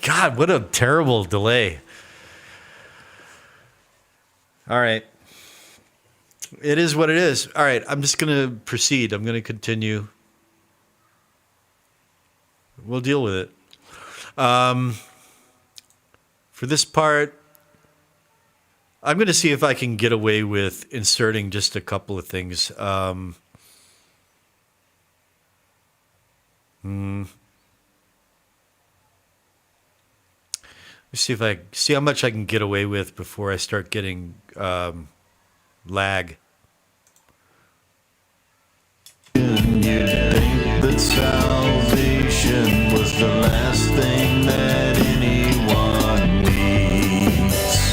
God, what a terrible delay. All right. It is what it is. All right, I'm just going to proceed. I'm going to continue. We'll deal with it. For this part, I'm going to see if I can get away with inserting just a couple of things. Let's see how much I can get away with before I start getting lag. You'd think that salvation was the last thing that anyone needs.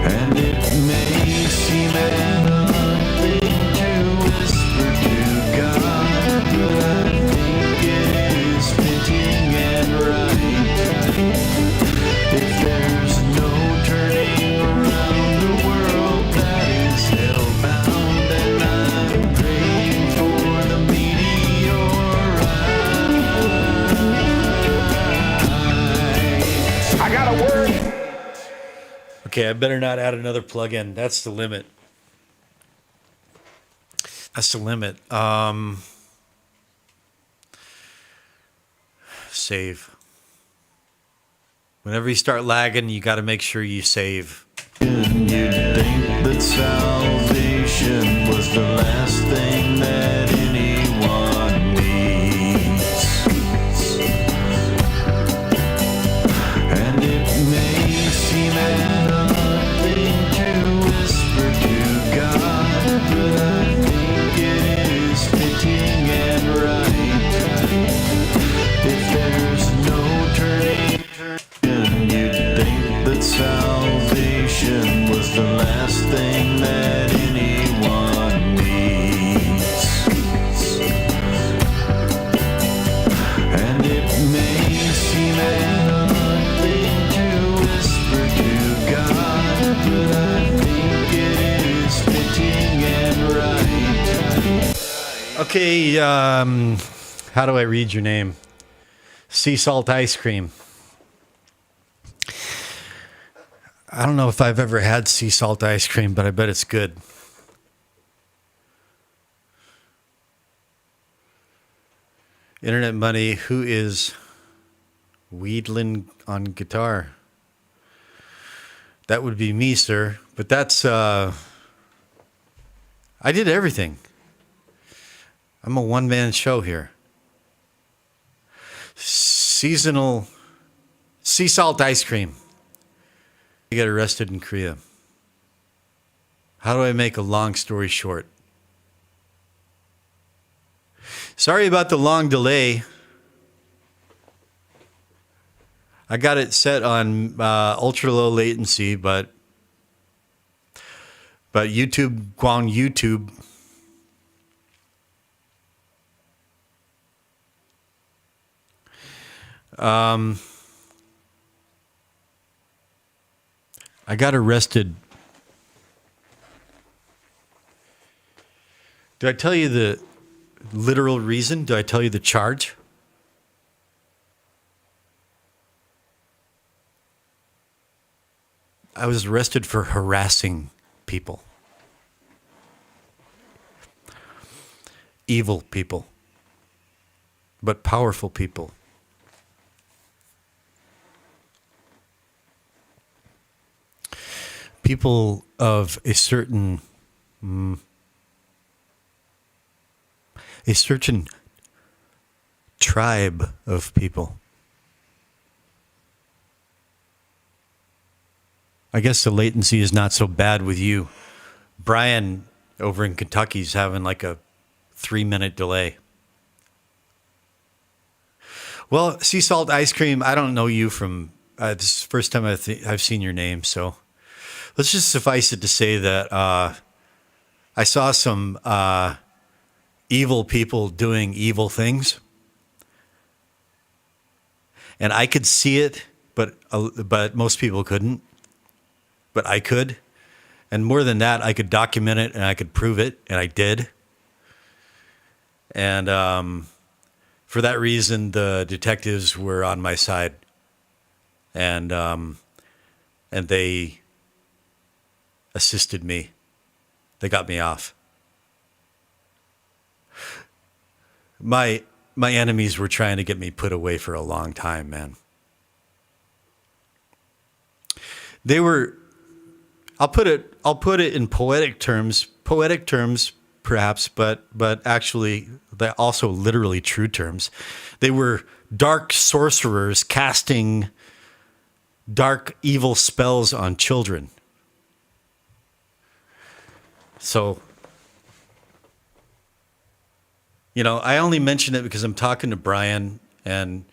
And it may seem an odd thing to whisper to God, but I think it is fitting and right. If there's no turning around the world that is hellbound, then I'm praying for the meteorite. I got a word. Okay, I better not add another plugin. That's the limit. That's the limit. Save. Whenever you start lagging, you got to make sure you save. You'd think that salvation was the last thing that anyone needs. Okay, how do I read your name? Sea salt ice cream. I don't know if I've ever had sea salt ice cream, but I bet it's good. Internet Money, who is Weedlin on guitar? That would be me, sir. But that's, I did everything. I'm a one-man show here. Seasonal sea salt ice cream. I got arrested in Korea. How do I make a long story short? Sorry about the long delay. I got it set on ultra low latency, but YouTube, Guang YouTube. I got arrested. Do I tell you the literal reason? Do I tell you the charge? I was arrested for harassing people. Evil people. But powerful people. People of a certain tribe of people. I guess the latency is not so bad with you. Brian over in Kentucky is having like a 3-minute delay. Well, sea salt ice cream, I don't know you from, this is the first time I've seen your name, so let's just suffice it to say that I saw some evil people doing evil things. And I could see it, but most people couldn't. But I could. And more than that, I could document it and I could prove it, and I did. And for that reason, the detectives were on my side. And they assisted me. They got me off. My enemies were trying to get me put away for a long time, man. They were, I'll put it in poetic terms perhaps, but actually they're also literally true terms. They were dark sorcerers casting dark evil spells on children. So, you know, I only mention it because I'm talking to Brian, and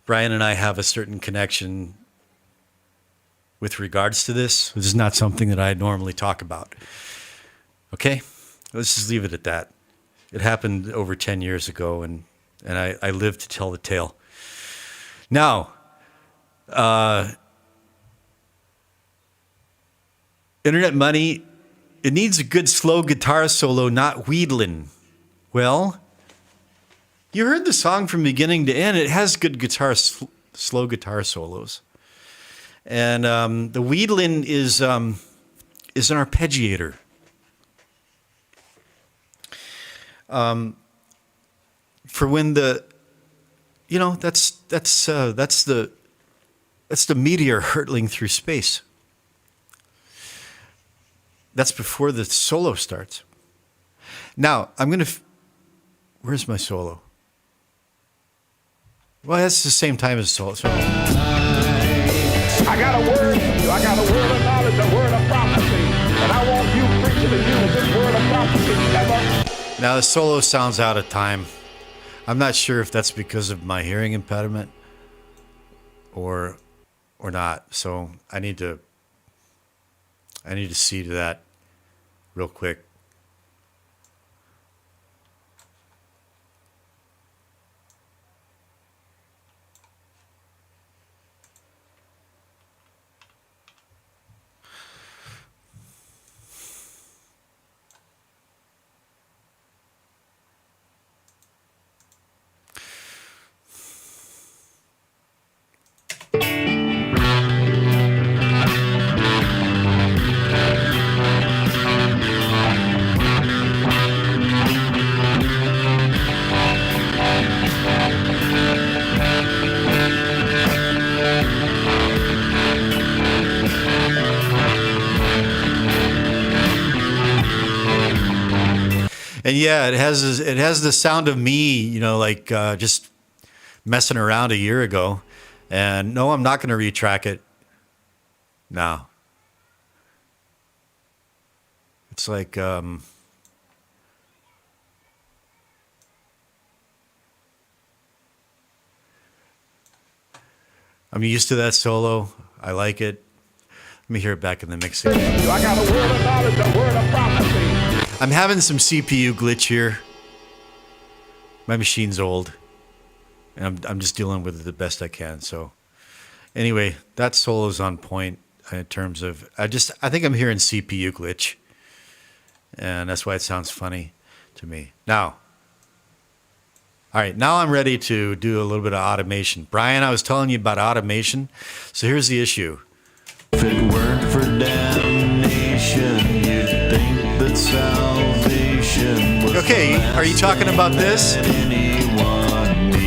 Brian and I have a certain connection with regards to this. This is not something that I normally talk about. Okay? Let's just leave it at that. It happened over 10 years ago, and I lived to tell the tale. Now, Internet Money, it needs a good slow guitar solo, not wheedlin'. Well, you heard the song from beginning to end. It has good guitar, slow guitar solos. And the wheedlin' is an arpeggiator. For when the, you know, that's the meteor hurtling through space. That's before the solo starts. Now, I'm going to... Where's my solo? Well, that's the same time as solo. I got a word for you. I got a word of knowledge, a word of prophecy. And I want you preaching to you with this word of prophecy ever. Now, the solo sounds out of time. I'm not sure if that's because of my hearing impediment or not. So I need to see to that real quick. And yeah, it has the sound of me, you know, like just messing around a year ago. And no, I'm not going to retrack it. No. It's like I'm used to that solo. I like it. Let me hear it back in the mixing. I got a word of knowledge, a word of prophecy. I'm having some CPU glitch here. My machine's old, and I'm just dealing with it the best I can. So, anyway, that solo's on point in terms of I think I'm hearing CPU glitch, and that's why it sounds funny to me. Now, all right, now I'm ready to do a little bit of automation. Brian, I was telling you about automation. So here's the issue. If it weren't for damnation, you'd think that salvation was Okay, the are you talking about this? that anyone needs.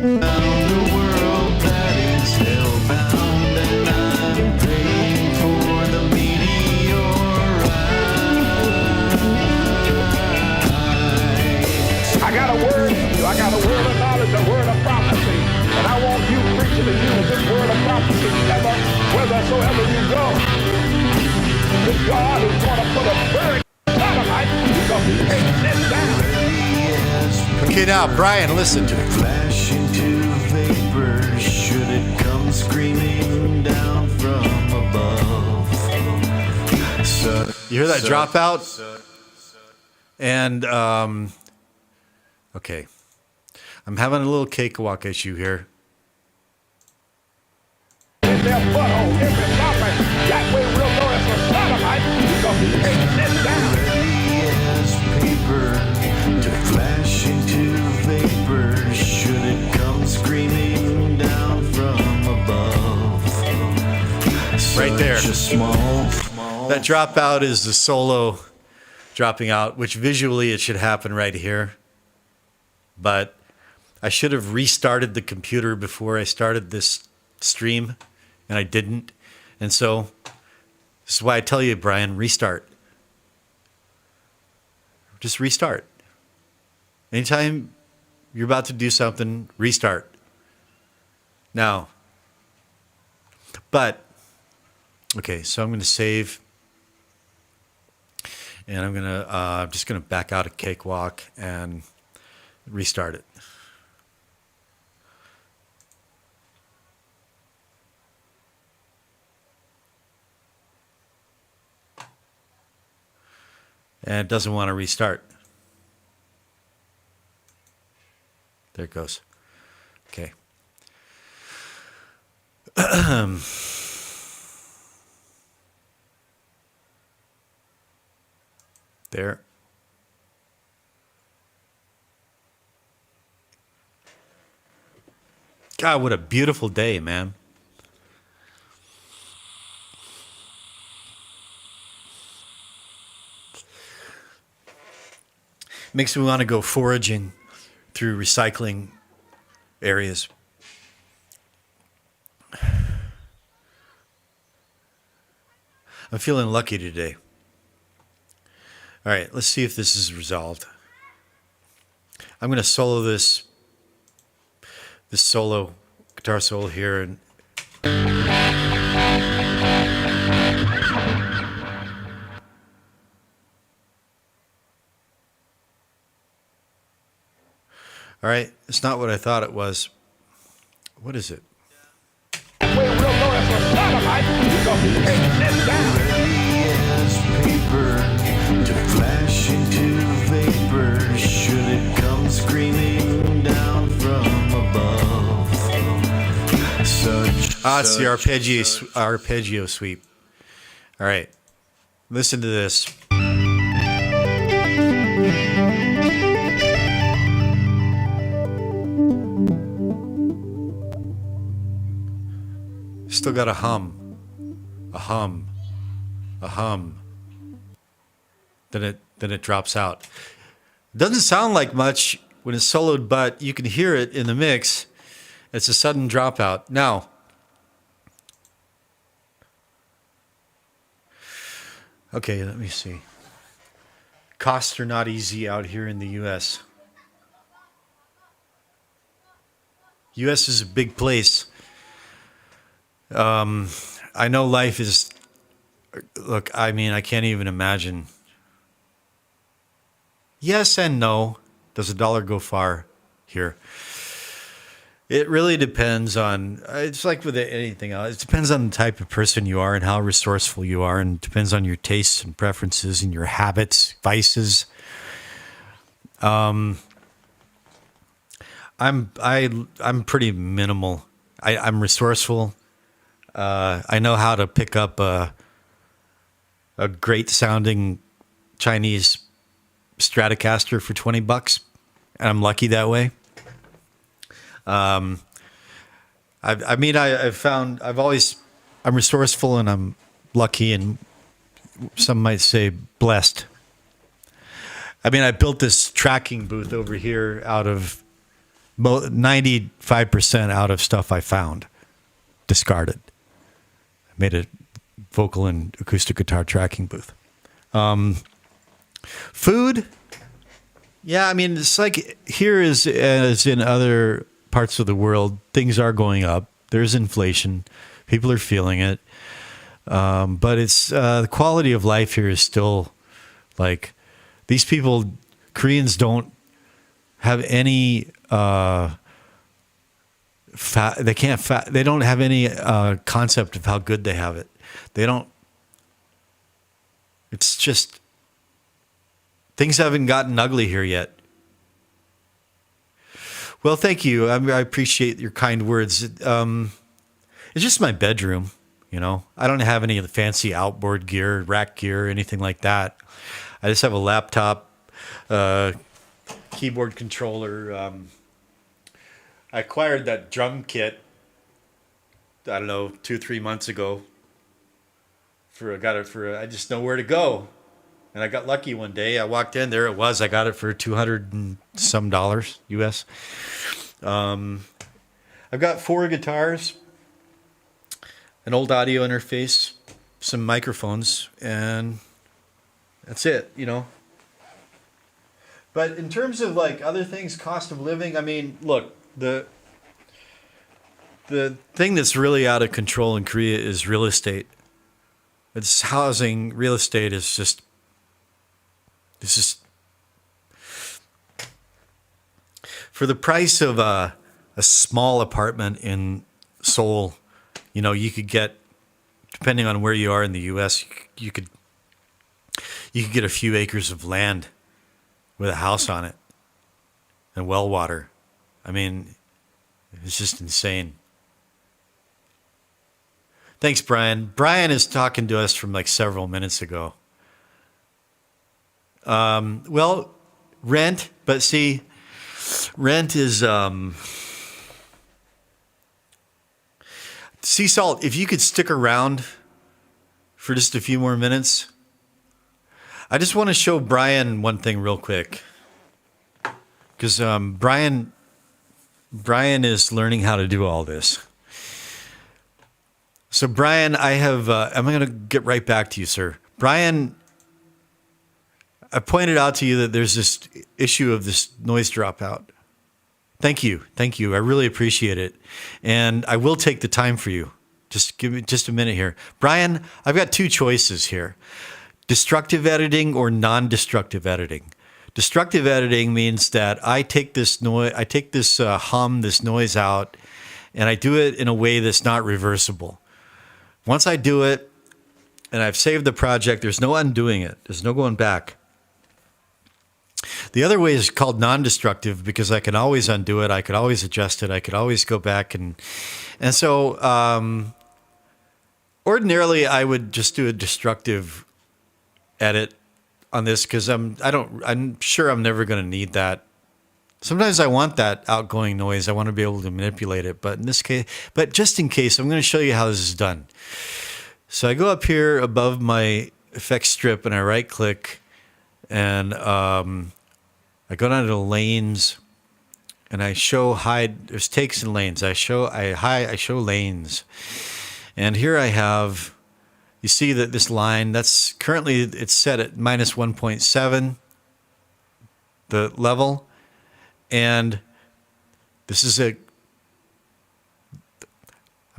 Found a world that is hellbound, and I'm praying for the meteorite. I got a word for you. I got a word of knowledge, a word of prophecy. And I want you preaching to use this word of prophecy whithersoever you go. That God is going to put a burning dynamite because he can't sit down. Okay, now, Brian, listen to it. Flash into vapor, should it come screaming down from above. You hear that dropout? And, okay. I'm having a little cakewalk issue here. In their butthole, every prophet, that way we'll know it's a sodomite because he can't sit down. As paper to flash into vapor, should it come screaming down from above. Right there. Such a small That dropout is the solo dropping out, which visually it should happen right here. But I should have restarted the computer before I started this stream, and I didn't. And so this is why I tell you, Brian, restart. Just restart. Anytime you're about to do something, restart. Now, but, okay, so I'm going to save. And I'm just going to back out a cakewalk and restart it. And it doesn't want to restart. There it goes. Okay. There. God, what a beautiful day, man. Makes me want to go foraging through recycling areas. I'm feeling lucky today. All right, let's see if this is resolved. I'm going to solo this solo, guitar solo here. And all right, it's not what I thought it was. What is it? Well, we'll know it's a sodomite because he can't sit down. as paper to flash into vapor, should it come screaming down from above. It's the arpeggio sweep. All right, listen to this. Still got a hum. a hum. Then it drops out. It doesn't sound like much when it's soloed, but you can hear it in the mix. It's a sudden dropout. Now, okay, let me see. Costs are not easy out here in the U.S. U.S. is a big place. I know life is. Look, I mean, I can't even imagine. Yes and no. Does a dollar go far here? It really depends on, it's like with anything else. It depends on the type of person you are and how resourceful you are, and it depends on your tastes and preferences and your habits, vices. I'm pretty minimal. I'm resourceful. I know how to pick up a great sounding Chinese Stratocaster for $20, and I'm lucky that way. I'm resourceful and I'm lucky, and some might say blessed. I mean, I built this tracking booth over here out of 95% out of stuff I found, discarded. I made a vocal and acoustic guitar tracking booth. Food, yeah, I mean, it's like here as in other parts of the world, things are going up. There's inflation. People are feeling it. But it's the quality of life here is still like these people, Koreans don't have any they don't have any concept of how good they have it. They don't. It's just things haven't gotten ugly here yet. Well, thank you. I appreciate your kind words. It's just my bedroom, you know. I don't have any of the fancy outboard gear, rack gear, anything like that. I just have a laptop, keyboard controller. I acquired that drum kit, I don't know, 2-3 months ago. I just know where to go. And I got lucky one day. I walked in, there it was. I got it for $200 and some US. I've got 4 guitars, an old audio interface, some microphones, and that's it, you know. But in terms of like other things, cost of living, I mean, look, the thing that's really out of control in Korea is real estate. It's housing, real estate is just, it's just, for the price of a small apartment in Seoul, you know, you could get, depending on where you are in the U.S., you could get a few acres of land with a house on it and well water. I mean, it's just insane. Thanks, Brian. Brian is talking to us from like several minutes ago. Well, rent, but see, rent is Sea Salt, if you could stick around for just a few more minutes. I just want to show Brian one thing real quick. Because Brian is learning how to do all this. So Brian, I'm going to get right back to you, sir. Brian, I pointed out to you that there's this issue of this noise dropout. Thank you. I really appreciate it. And I will take the time for you. Just give me just a minute here. Brian, I've got 2 choices here. Destructive editing or non-destructive editing. Destructive editing means that I take this noise, this noise out, and I do it in a way that's not reversible. Once I do it and I've saved the project, there's no undoing it. There's no going back. The other way is called non-destructive because I can always undo it. I could always adjust it. I could always go back. And so ordinarily I would just do a destructive edit on this because I'm sure I'm never going to need that. Sometimes I want that outgoing noise. I want to be able to manipulate it. But in this case, just in case, I'm going to show you how this is done. So I go up here above my effects strip and I right click and I go down to lanes and I show hide. There's takes and lanes. I show lanes. And here I have, you see that this line, that's currently, it's set at minus 1.7, the level. And this is I'm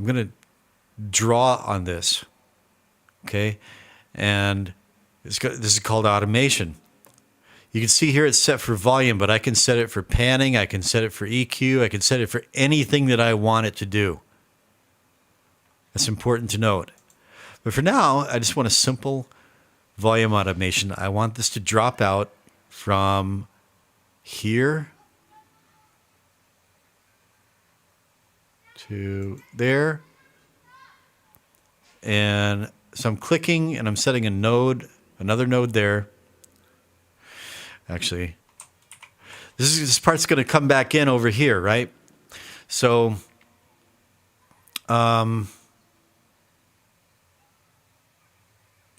going to draw on this, okay? And this is called automation. You can see here it's set for volume, but I can set it for panning, I can set it for EQ, I can set it for anything that I want it to do. That's important to note. But for now, I just want a simple volume automation. I want this to drop out from here to there. And so I'm clicking and I'm setting a node, another node there. Actually, this part's going to come back in over here, right? So,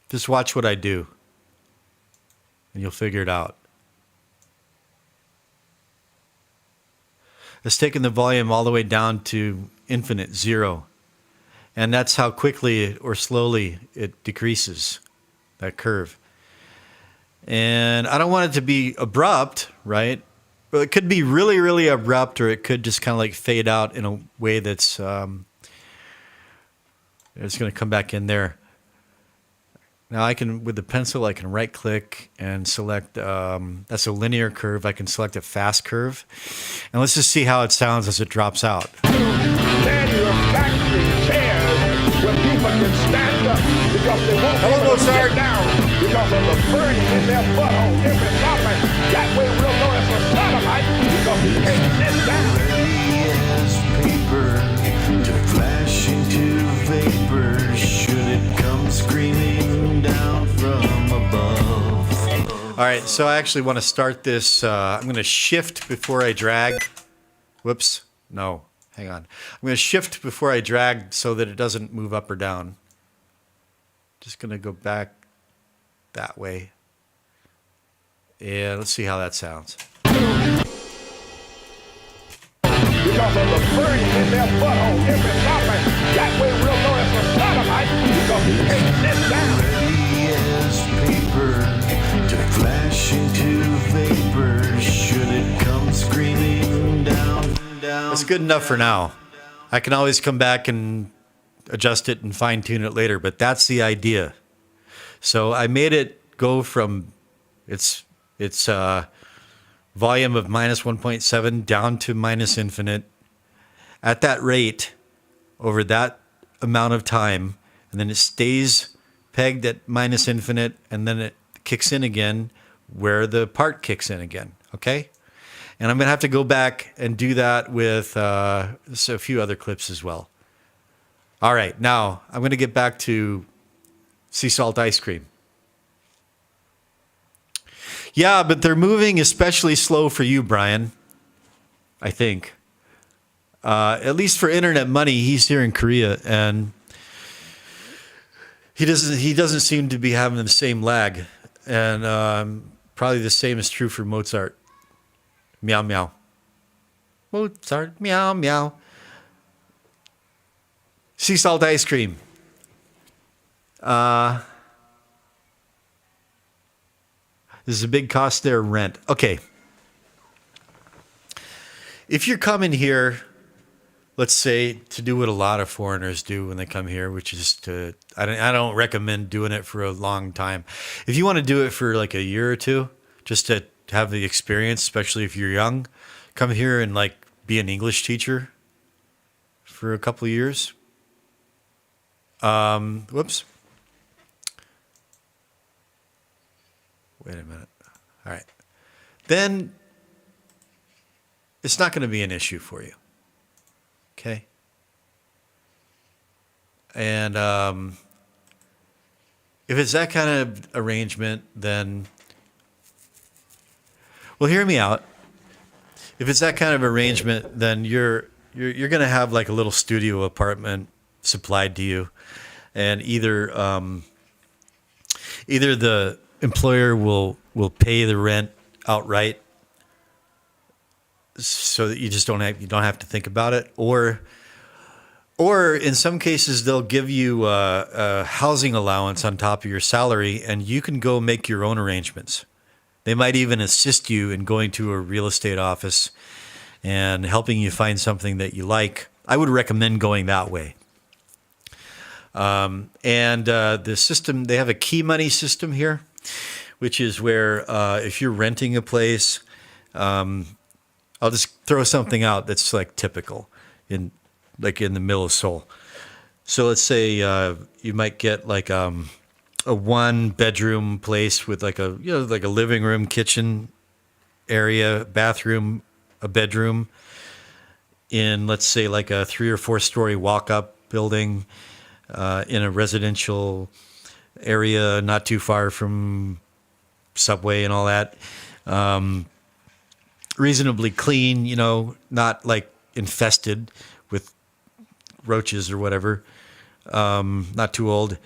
just watch what I do, and you'll figure it out. It's taking the volume all the way down to infinite, 0. And that's how quickly or slowly it decreases, that curve. And I don't want it to be abrupt, right? Well, it could be really, really abrupt, or it could just kind of like fade out in a way that's it's going to come back in there. Now I can, with the pencil, I can right click and select, that's a linear curve. I can select a fast curve. And let's just see how it sounds as it drops out. Manufacturing chairs where people can stand up because they won't be able to sit down because of the burning in their butthole every moment. That way we'll know it's a sodomite because he can't sit down. As paper to flash into vapor, should it come screaming down from above. All right, so I actually want to start this. I'm going to shift before I drag. Whoops. No, hang on. I'm going to shift before I drag so that it doesn't move up or down. Just going to go back that way. And let's see how that sounds. Because of the burning in their butthole every moment. That way we'll know it's a sodomite because he can't sit down. As paper to flash into vapor, should it come screaming down. That's good enough for now. I can always come back and adjust it and fine tune it later, but that's the idea. So I made it go from its volume of minus 1.7 down to minus infinite at that rate over that amount of time, and then it stays pegged at minus infinite, and then it kicks in again where the part kicks in again, okay? And I'm going to have to go back and do that with a few other clips as well. All right, now I'm going to get back to sea salt ice cream. Yeah, but they're moving especially slow for you, Brian, I think. At least for Internet Money, he's here in Korea, and he doesn't seem to be having the same lag. And probably the same is true for Mozart. Meow, meow. Mozart, meow, meow. Sea salt ice cream. There's a big cost there, rent. Okay. If you're coming here, let's say, to do what a lot of foreigners do when they come here, which is to, I don't recommend doing it for a long time. If you want to do it for like a year or two, just to have the experience, especially if you're young, come here and like be an English teacher for a couple of years. Whoops. Wait a minute. All right. Then it's not going to be an issue for you. Okay. And if it's that kind of arrangement, then, well, hear me out. If it's that kind of arrangement, then you're going to have like a little studio apartment supplied to you, and either the employer will pay the rent outright, so that you don't have to think about it, or in some cases they'll give you a housing allowance on top of your salary, and you can go make your own arrangements. They might even assist you in going to a real estate office and helping you find something that you like. I would recommend going that way. And the system, they have a key money system here, which is where if you're renting a place, I'll just throw something out that's like typical in the middle of Seoul. So let's say you might get like a 1-bedroom place with like a living room, kitchen area, bathroom, a bedroom, in, let's say, like a 3 or 4 story walk-up building in a residential area not too far from subway and all that. Reasonably clean, not like infested with roaches or whatever. Not too old.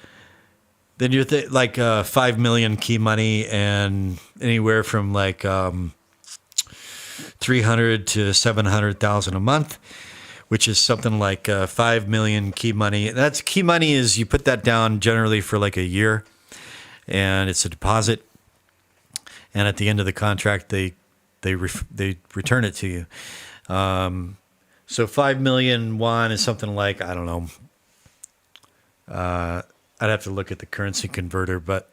Then you're like 5 million key money, and anywhere from like 300 to 700,000 a month, which is something like 5 million key money. And that's key money is you put that down generally for like a year, and it's a deposit. And at the end of the contract, they return it to you. So 5 million won is something like, I don't know. I'd have to look at the currency converter, but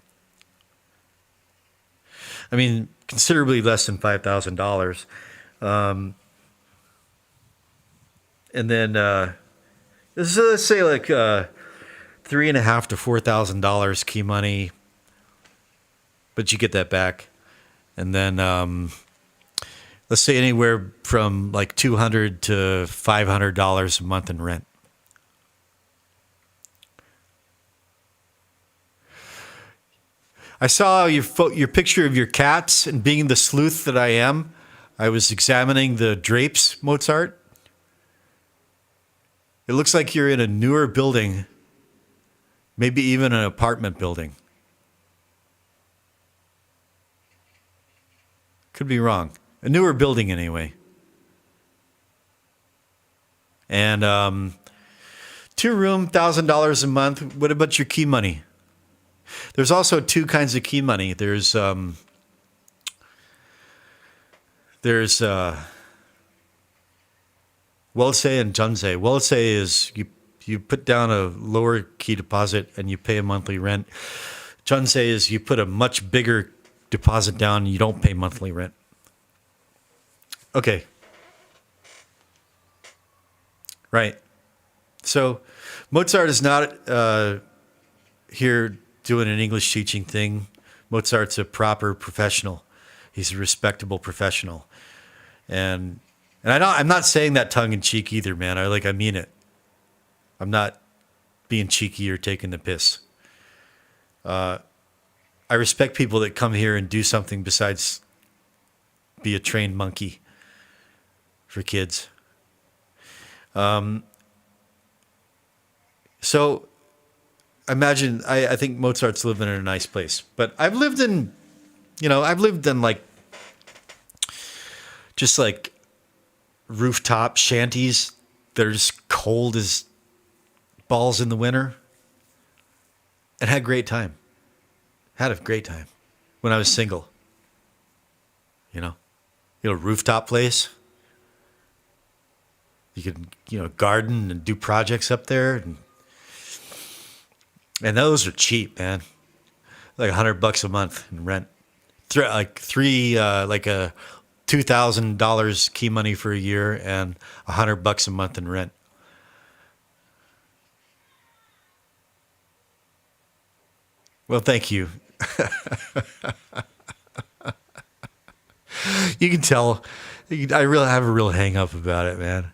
I mean, considerably less than $5,000. And then let's say like $3,500 to $4,000 key money, but you get that back. And then let's say anywhere from like $200 to $500 a month in rent. I saw your picture of your cats, and being the sleuth that I am, I was examining the drapes, Mozart. It looks like you're in a newer building, maybe even an apartment building. Could be wrong. A newer building anyway. And 2-room, $1,000 a month. What about your key money? There's also 2 kinds of key money. There's Wellse and Junse. Wellse is you put down a lower key deposit and you pay a monthly rent. Junse is you put a much bigger deposit down and you don't pay monthly rent. Okay. Right. So Mozart is not here doing an English teaching thing. Mozart's a proper professional. He's a respectable professional. And I'm not saying that tongue in cheek either, man. I mean it. I'm not being cheeky or taking the piss. I respect people that come here and do something besides be a trained monkey for kids. So imagine, I think Mozart's living in a nice place, but I've lived in like, just like rooftop shanties that are just cold as balls in the winter, and had a great time. Had a great time when I was single. Rooftop place. You could, garden and do projects up there, and those are cheap, man. Like $100 a month in rent. Like a $2,000 key money for a year and $100 a month in rent. Well, thank you. You can tell. I really have a real hang up about it, man.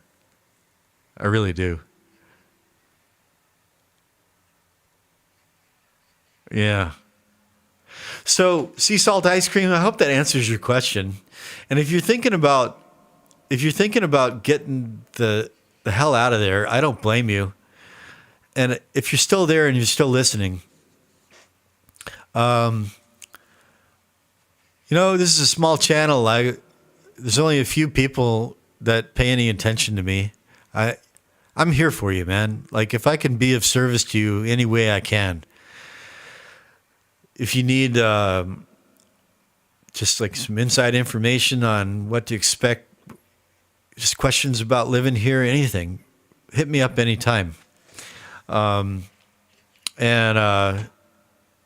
I really do. Yeah. So, sea salt ice cream, I hope that answers your question. And if you're thinking about getting the hell out of there, I don't blame you. and if you're still there and you're still listening, this is a small channel. There's only a few people that pay any attention to me. I'm here for you, man. Like, if I can be of service to you any way I can. If you need just like some inside information on what to expect, just questions about living here, anything, hit me up anytime. And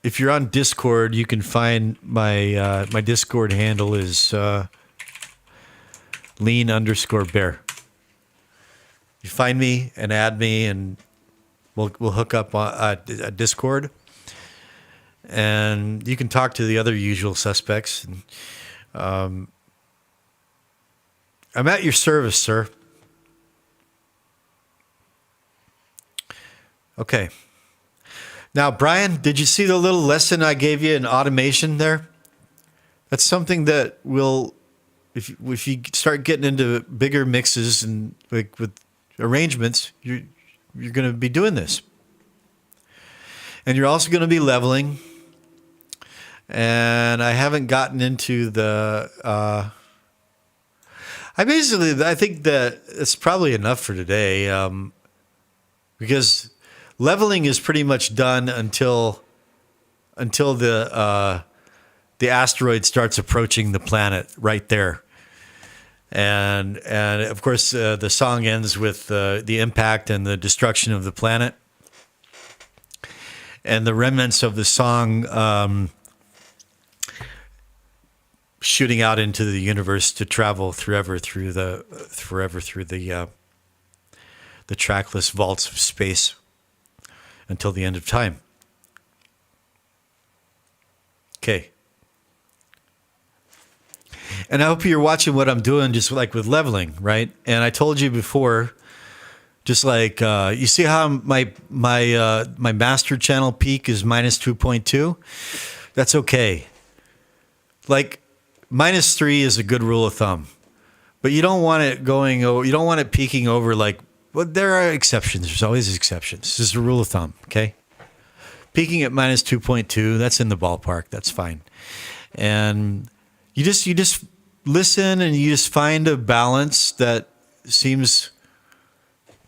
if you're on Discord, you can find my Discord handle is lean_bear. You find me and add me, and we'll hook up on Discord. And you can talk to the other usual suspects. And, I'm at your service, sir. Okay. Now, Brian, did you see the little lesson I gave you in automation there? That's something that will, if you start getting into bigger mixes and like with arrangements, you're going to be doing this. And you're also going to be leveling. And I haven't gotten into the. I think that it's probably enough for today, because leveling is pretty much done until the asteroid starts approaching the planet right there, and of course the song ends with the impact and the destruction of the planet, and the remnants of the song. Shooting out into the universe to travel forever through the trackless vaults of space until the end of time. Okay. And I hope you're watching what I'm doing, just like with leveling, right? And I told you before, just like you see how my master channel peak is -2.2. That's okay. Like. -3 is a good rule of thumb, but you don't want it going. You don't want it peaking over like. Well, there are exceptions. There's always exceptions. This is a rule of thumb. Okay, peaking at -2.2. That's in the ballpark. That's fine. And you just listen and you just find a balance that seems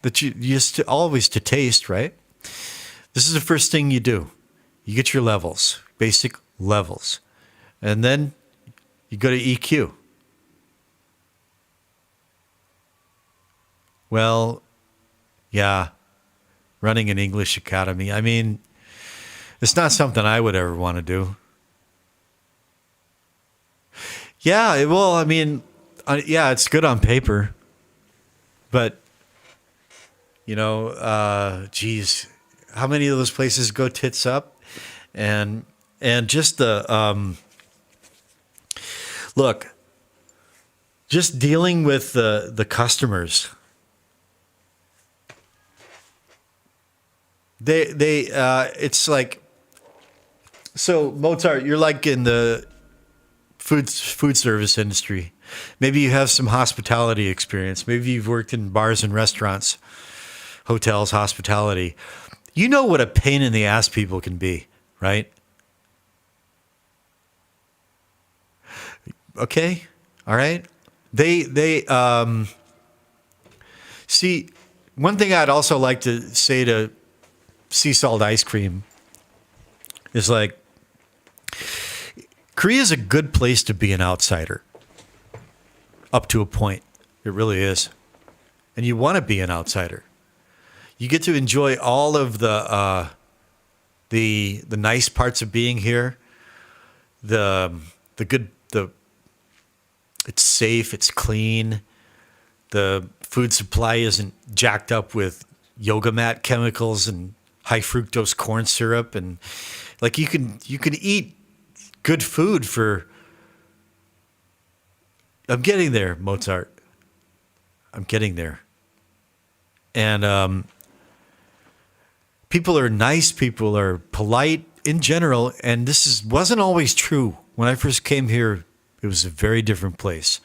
that you just always to taste, right? This is the first thing you do. You get your levels, basic levels, and then. You go to EQ. Well, yeah, running an English academy. I mean, it's not something I would ever want to do. Yeah, well, I mean, yeah, it's good on paper. But, geez, how many of those places go tits up? And just the... Look, just dealing with the customers. It's like, so Mozart, you're like in the food service industry. Maybe you have some hospitality experience. Maybe you've worked in bars and restaurants, hotels, hospitality. You know what a pain in the ass people can be, right? Okay. All right. They see, one thing I'd also like to say to sea salt ice cream is like, Korea is a good place to be an outsider up to a point. It really is. And you want to be an outsider. You get to enjoy all of the nice parts of being here. It's safe, it's clean. The food supply isn't jacked up with yoga mat chemicals and high fructose corn syrup, and like you can eat good food for. I'm getting there, Mozart. I'm getting there. And people are nice, people are polite in general, and this wasn't always true. When I first came here, it was a very different place.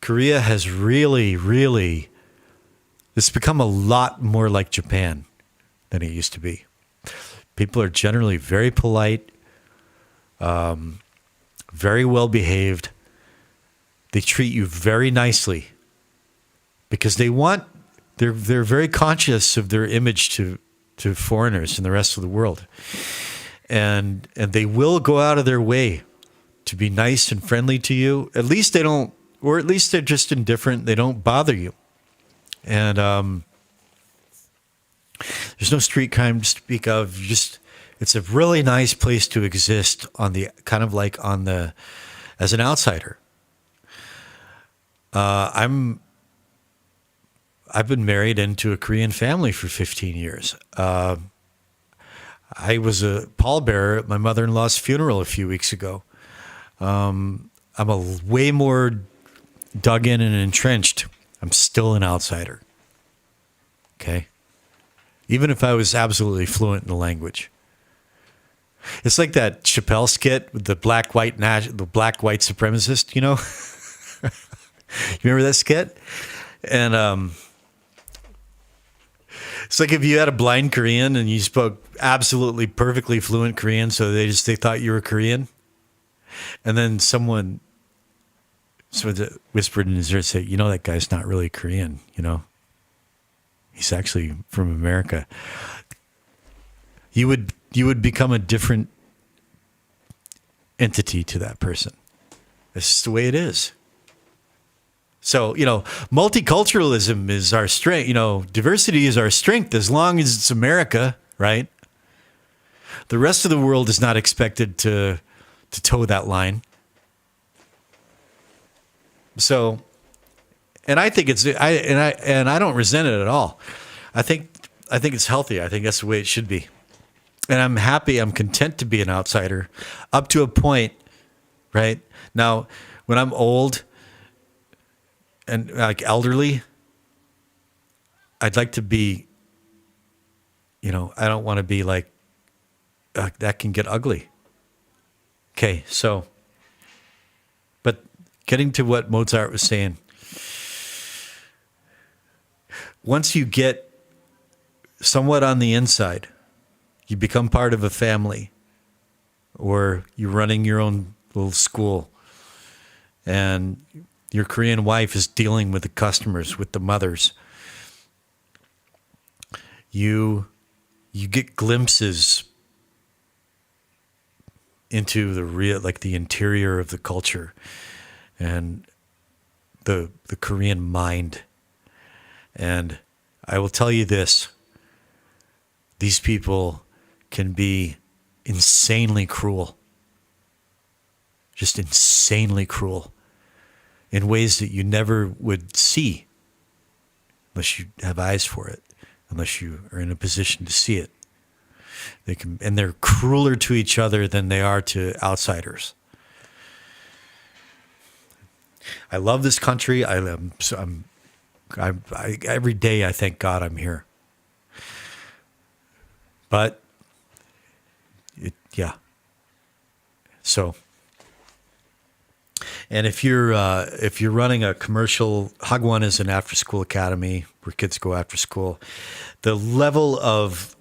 Korea has really, it's become a lot more like Japan. than it used to be. People are generally very polite, very well behaved. They treat you very nicely because they're very conscious of their image to foreigners and the rest of the world. And they will go out of their way to be nice and friendly to you. At least they don't, or at least they're just indifferent. They don't bother you. And there's no street crime to speak of. It's a really nice place to exist on the kind of like on the as an outsider. I've been married into a Korean family for 15 years. I was a pallbearer at my mother-in-law's funeral a few weeks ago. I'm way more dug in and entrenched. I'm still an outsider. Okay? Even if I was absolutely fluent in the language. It's like that Chappelle skit with the black-white supremacist, you know? You remember that skit? And it's like if you had a blind Korean and you spoke absolutely perfectly fluent Korean, so they thought you were Korean. And then someone whispered in his ear and said, you know, that guy's not really Korean, you know? He's actually from America. You would become a different entity to that person. It's just the way it is. So, you know, multiculturalism is our strength. You know, diversity is our strength as long as it's America, right? The rest of the world is not expected to toe that line. So, and I think I don't resent it at all. I think it's healthy. I think that's the way it should be. And I'm happy. I'm content to be an outsider up to a point, right? Now, when I'm old and like elderly, I'd like to be, you know, I don't want to be like, that can get ugly. Okay, so, but getting to what Mozart was saying, once you get somewhat on the inside, you become part of a family, or you're running your own little school, and your Korean wife is dealing with the customers, with the mothers. You get glimpses into the real, like the interior of the culture and the Korean mind. And I will tell you this, these people can be insanely cruel, just insanely cruel in ways that you never would see unless you have eyes for it, unless you are in a position to see it. And they're crueler to each other than they are to outsiders. I love this country. Every day I thank God I'm here. But yeah. So, and if you're running a commercial, Hagwon is an after-school academy where kids go after school. The level of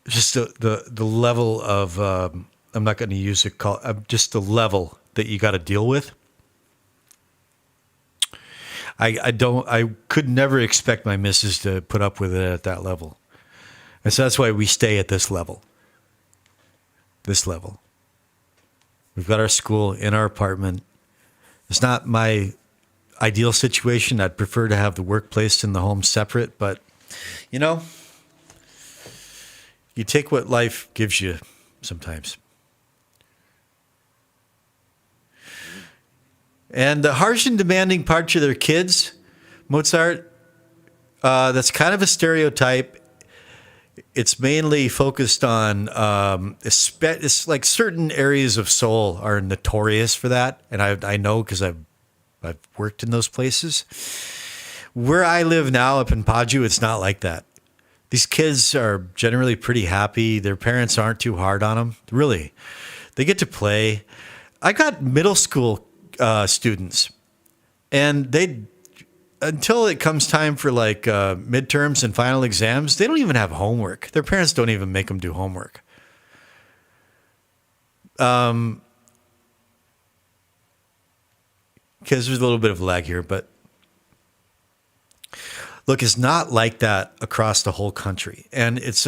just the level of I'm not going to use it call just the level that you got to deal with. I could never expect my missus to put up with it at that level. And so that's why we stay at this level. This level. We've got our school in our apartment. It's not my ideal situation. I'd prefer to have the workplace and the home separate, but you know, you take what life gives you sometimes. And the harsh and demanding part to their kids, Mozart, that's kind of a stereotype. It's mainly focused on, it's like certain areas of Seoul are notorious for that. And I know because I've worked in those places. Where I live now up in Paju, it's not like that. These kids are generally pretty happy. Their parents aren't too hard on them. Really. They get to play. I got middle school students, and until it comes time for like midterms and final exams, they don't even have homework. Their parents don't even make them do homework. Because there's a little bit of lag here, but look, it's not like that across the whole country, and it's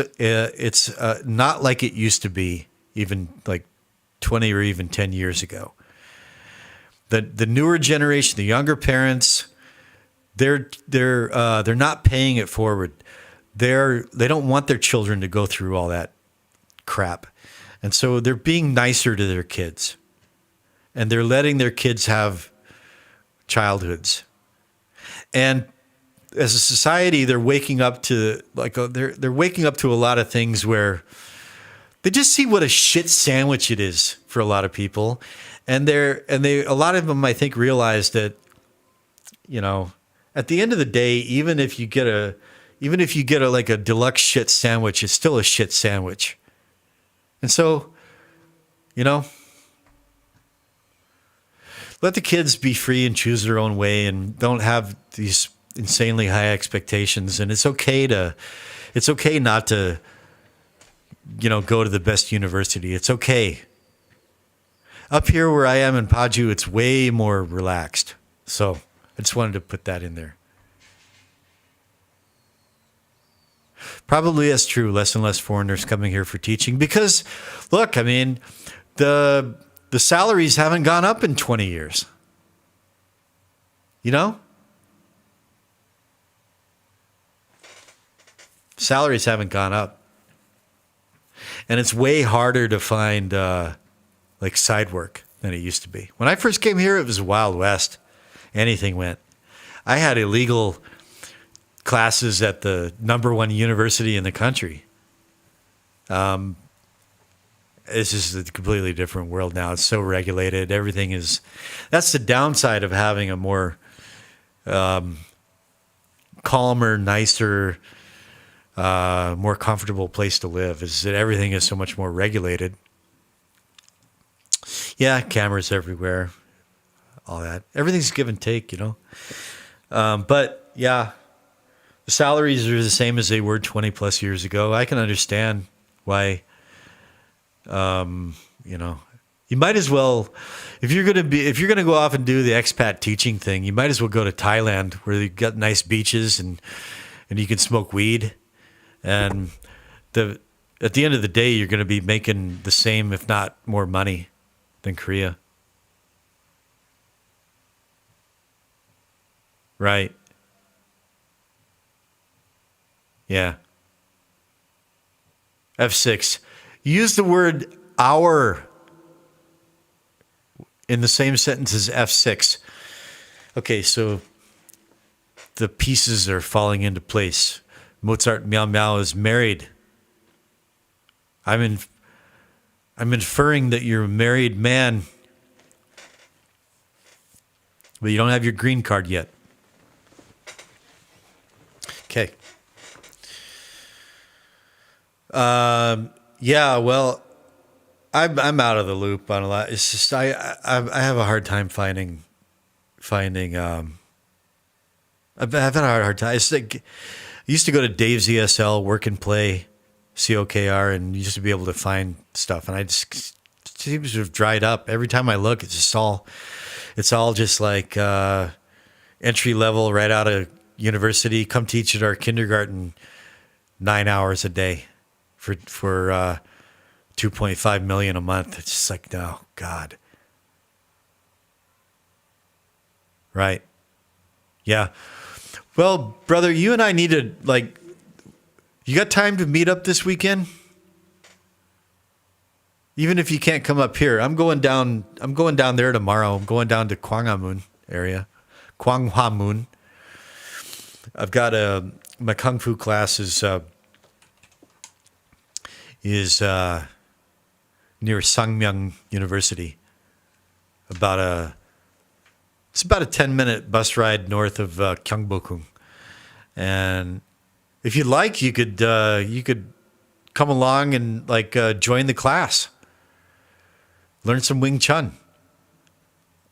not like it used to be even like 20 or even 10 years ago. The newer generation, the younger parents, they're not paying it forward. They don't want their children to go through all that crap, and so they're being nicer to their kids, and they're letting their kids have childhoods, and as a society, they're waking up to they're waking up to a lot of things where they just see what a shit sandwich it is for a lot of people, and a lot of them I think realize that, you know, at the end of the day, even if you get a like a deluxe shit sandwich, it's still a shit sandwich, and so, you know, let the kids be free and choose their own way, and don't have these insanely high expectations. And it's okay not to, you know, go to the best university. It's okay. Up here where I am in Paju, it's way more relaxed. So I just wanted to put that in there. Probably that's true. Less and less foreigners coming here for teaching because, look, I mean, the salaries haven't gone up in 20 years. You know? Salaries haven't gone up. And it's way harder to find like side work than it used to be. When I first came here, it was Wild West. Anything went. I had illegal classes at the #1 university in the country. It's just a completely different world now. It's so regulated. Everything is. That's the downside of having a more calmer, nicer, more comfortable place to live, is that everything is so much more regulated. Yeah, cameras everywhere, all that. Everything's give and take, you know. But yeah, the salaries are the same as they were 20 plus years ago. I can understand why. You know, you might as well, if you're gonna go off and do the expat teaching thing, you might as well go to Thailand where you got nice beaches and you can smoke weed. And at the end of the day, you're going to be making the same, if not more money than Korea. Right. Yeah. F6. Use the word our in the same sentence as F6. Okay, so the pieces are falling into place. Mozart Meow Meow is married. I'm inferring that you're a married man, but you don't have your green card yet. Okay. Yeah, well, I'm out of the loop on a lot. It's just I have a hard time finding. I've had a hard time. It's like I used to go to Dave's ESL, work and play, COKR, and used to be able to find stuff. And I just it seems to have dried up. Every time I look, it's all just like entry level, right out of university. Come teach at our kindergarten 9 hours a day for $2.5 million a month. It's just like, oh God. Right. Yeah. Well, brother, you and I need to, like, you got time to meet up this weekend? Even if you can't come up here, I'm going down there tomorrow. I'm going down to Gwanghwamun area. Gwanghwamun. I've got my kung fu class is near Sangmyeong University. It's about a 10-minute bus ride north of Gyeongbokgung. And if you'd like, you could come along and join the class. Learn some Wing Chun.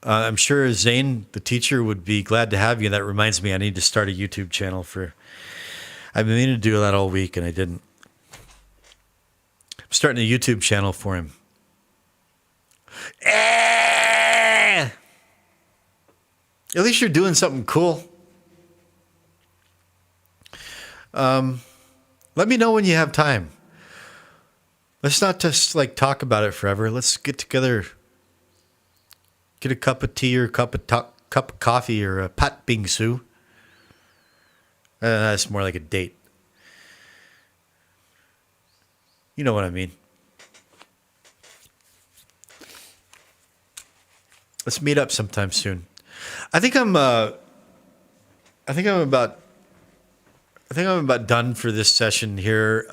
I'm sure Zane, the teacher, would be glad to have you. That reminds me, I need to start a YouTube channel for. I've been meaning to do that all week, and I didn't. I'm starting a YouTube channel for him. At least you're doing something cool. Let me know when you have time. Let's not just like talk about it forever. Let's get together, get a cup of tea or a cup of coffee or a pat bingsu. That's more like a date. You know what I mean. Let's meet up sometime soon. I think I'm about done for this session here.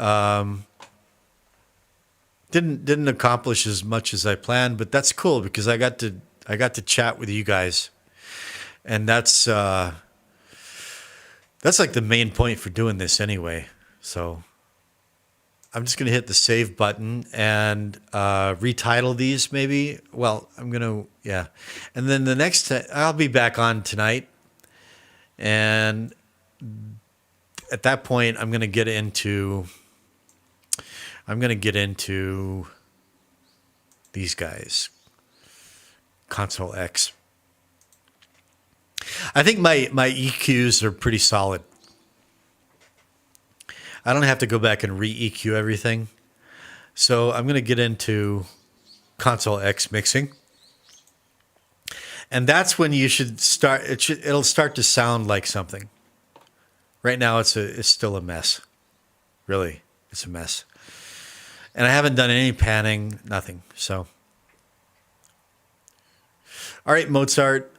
Didn't accomplish as much as I planned, but that's cool because I got to chat with you guys, and that's like the main point for doing this anyway. So I'm just gonna hit the save button and retitle these maybe. Well, I'm gonna and then the next I'll be back on tonight, and at that point I'm gonna get into these guys. Console X. I think my EQs are pretty solid. I don't have to go back and re-EQ everything. So I'm going to get into Console X mixing. And that's when you should start. It'll start to sound like something. Right now it's still a mess. Really, it's a mess. And I haven't done any panning, nothing. So, all right, Mozart.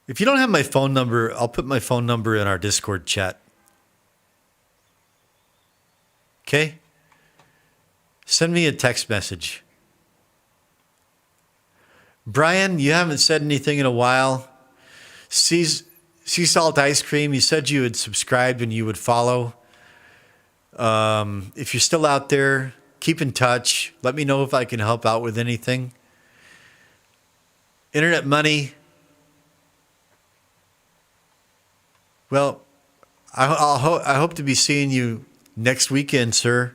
If you don't have my phone number, I'll put my phone number in our Discord chat. Okay? Send me a text message. Brian, you haven't said anything in a while. Sea Salt Ice Cream, you said you had subscribed and you would follow. If you're still out there, keep in touch. Let me know if I can help out with anything. Internet Money. Well, I hope to be seeing you next weekend, sir.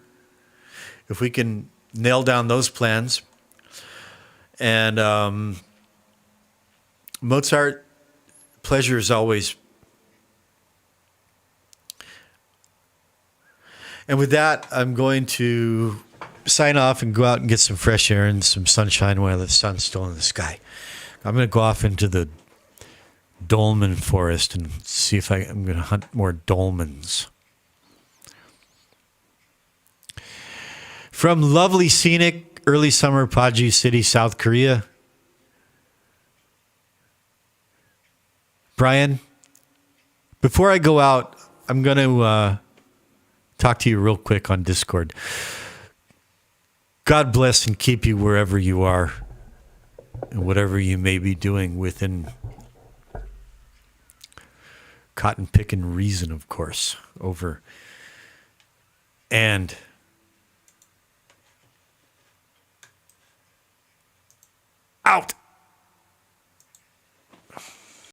If we can nail down those plans. And Mozart, pleasure as always. And with that, I'm going to sign off and go out and get some fresh air and some sunshine while the sun's still in the sky. I'm going to go off into the dolmen forest and see if I'm going to hunt more dolmens. From lovely, scenic, early summer Paju City, South Korea, Brian, before I go out, I'm going to talk to you real quick on Discord. God bless and keep you wherever you are and whatever you may be doing within cotton picking reason, of course. Over and out.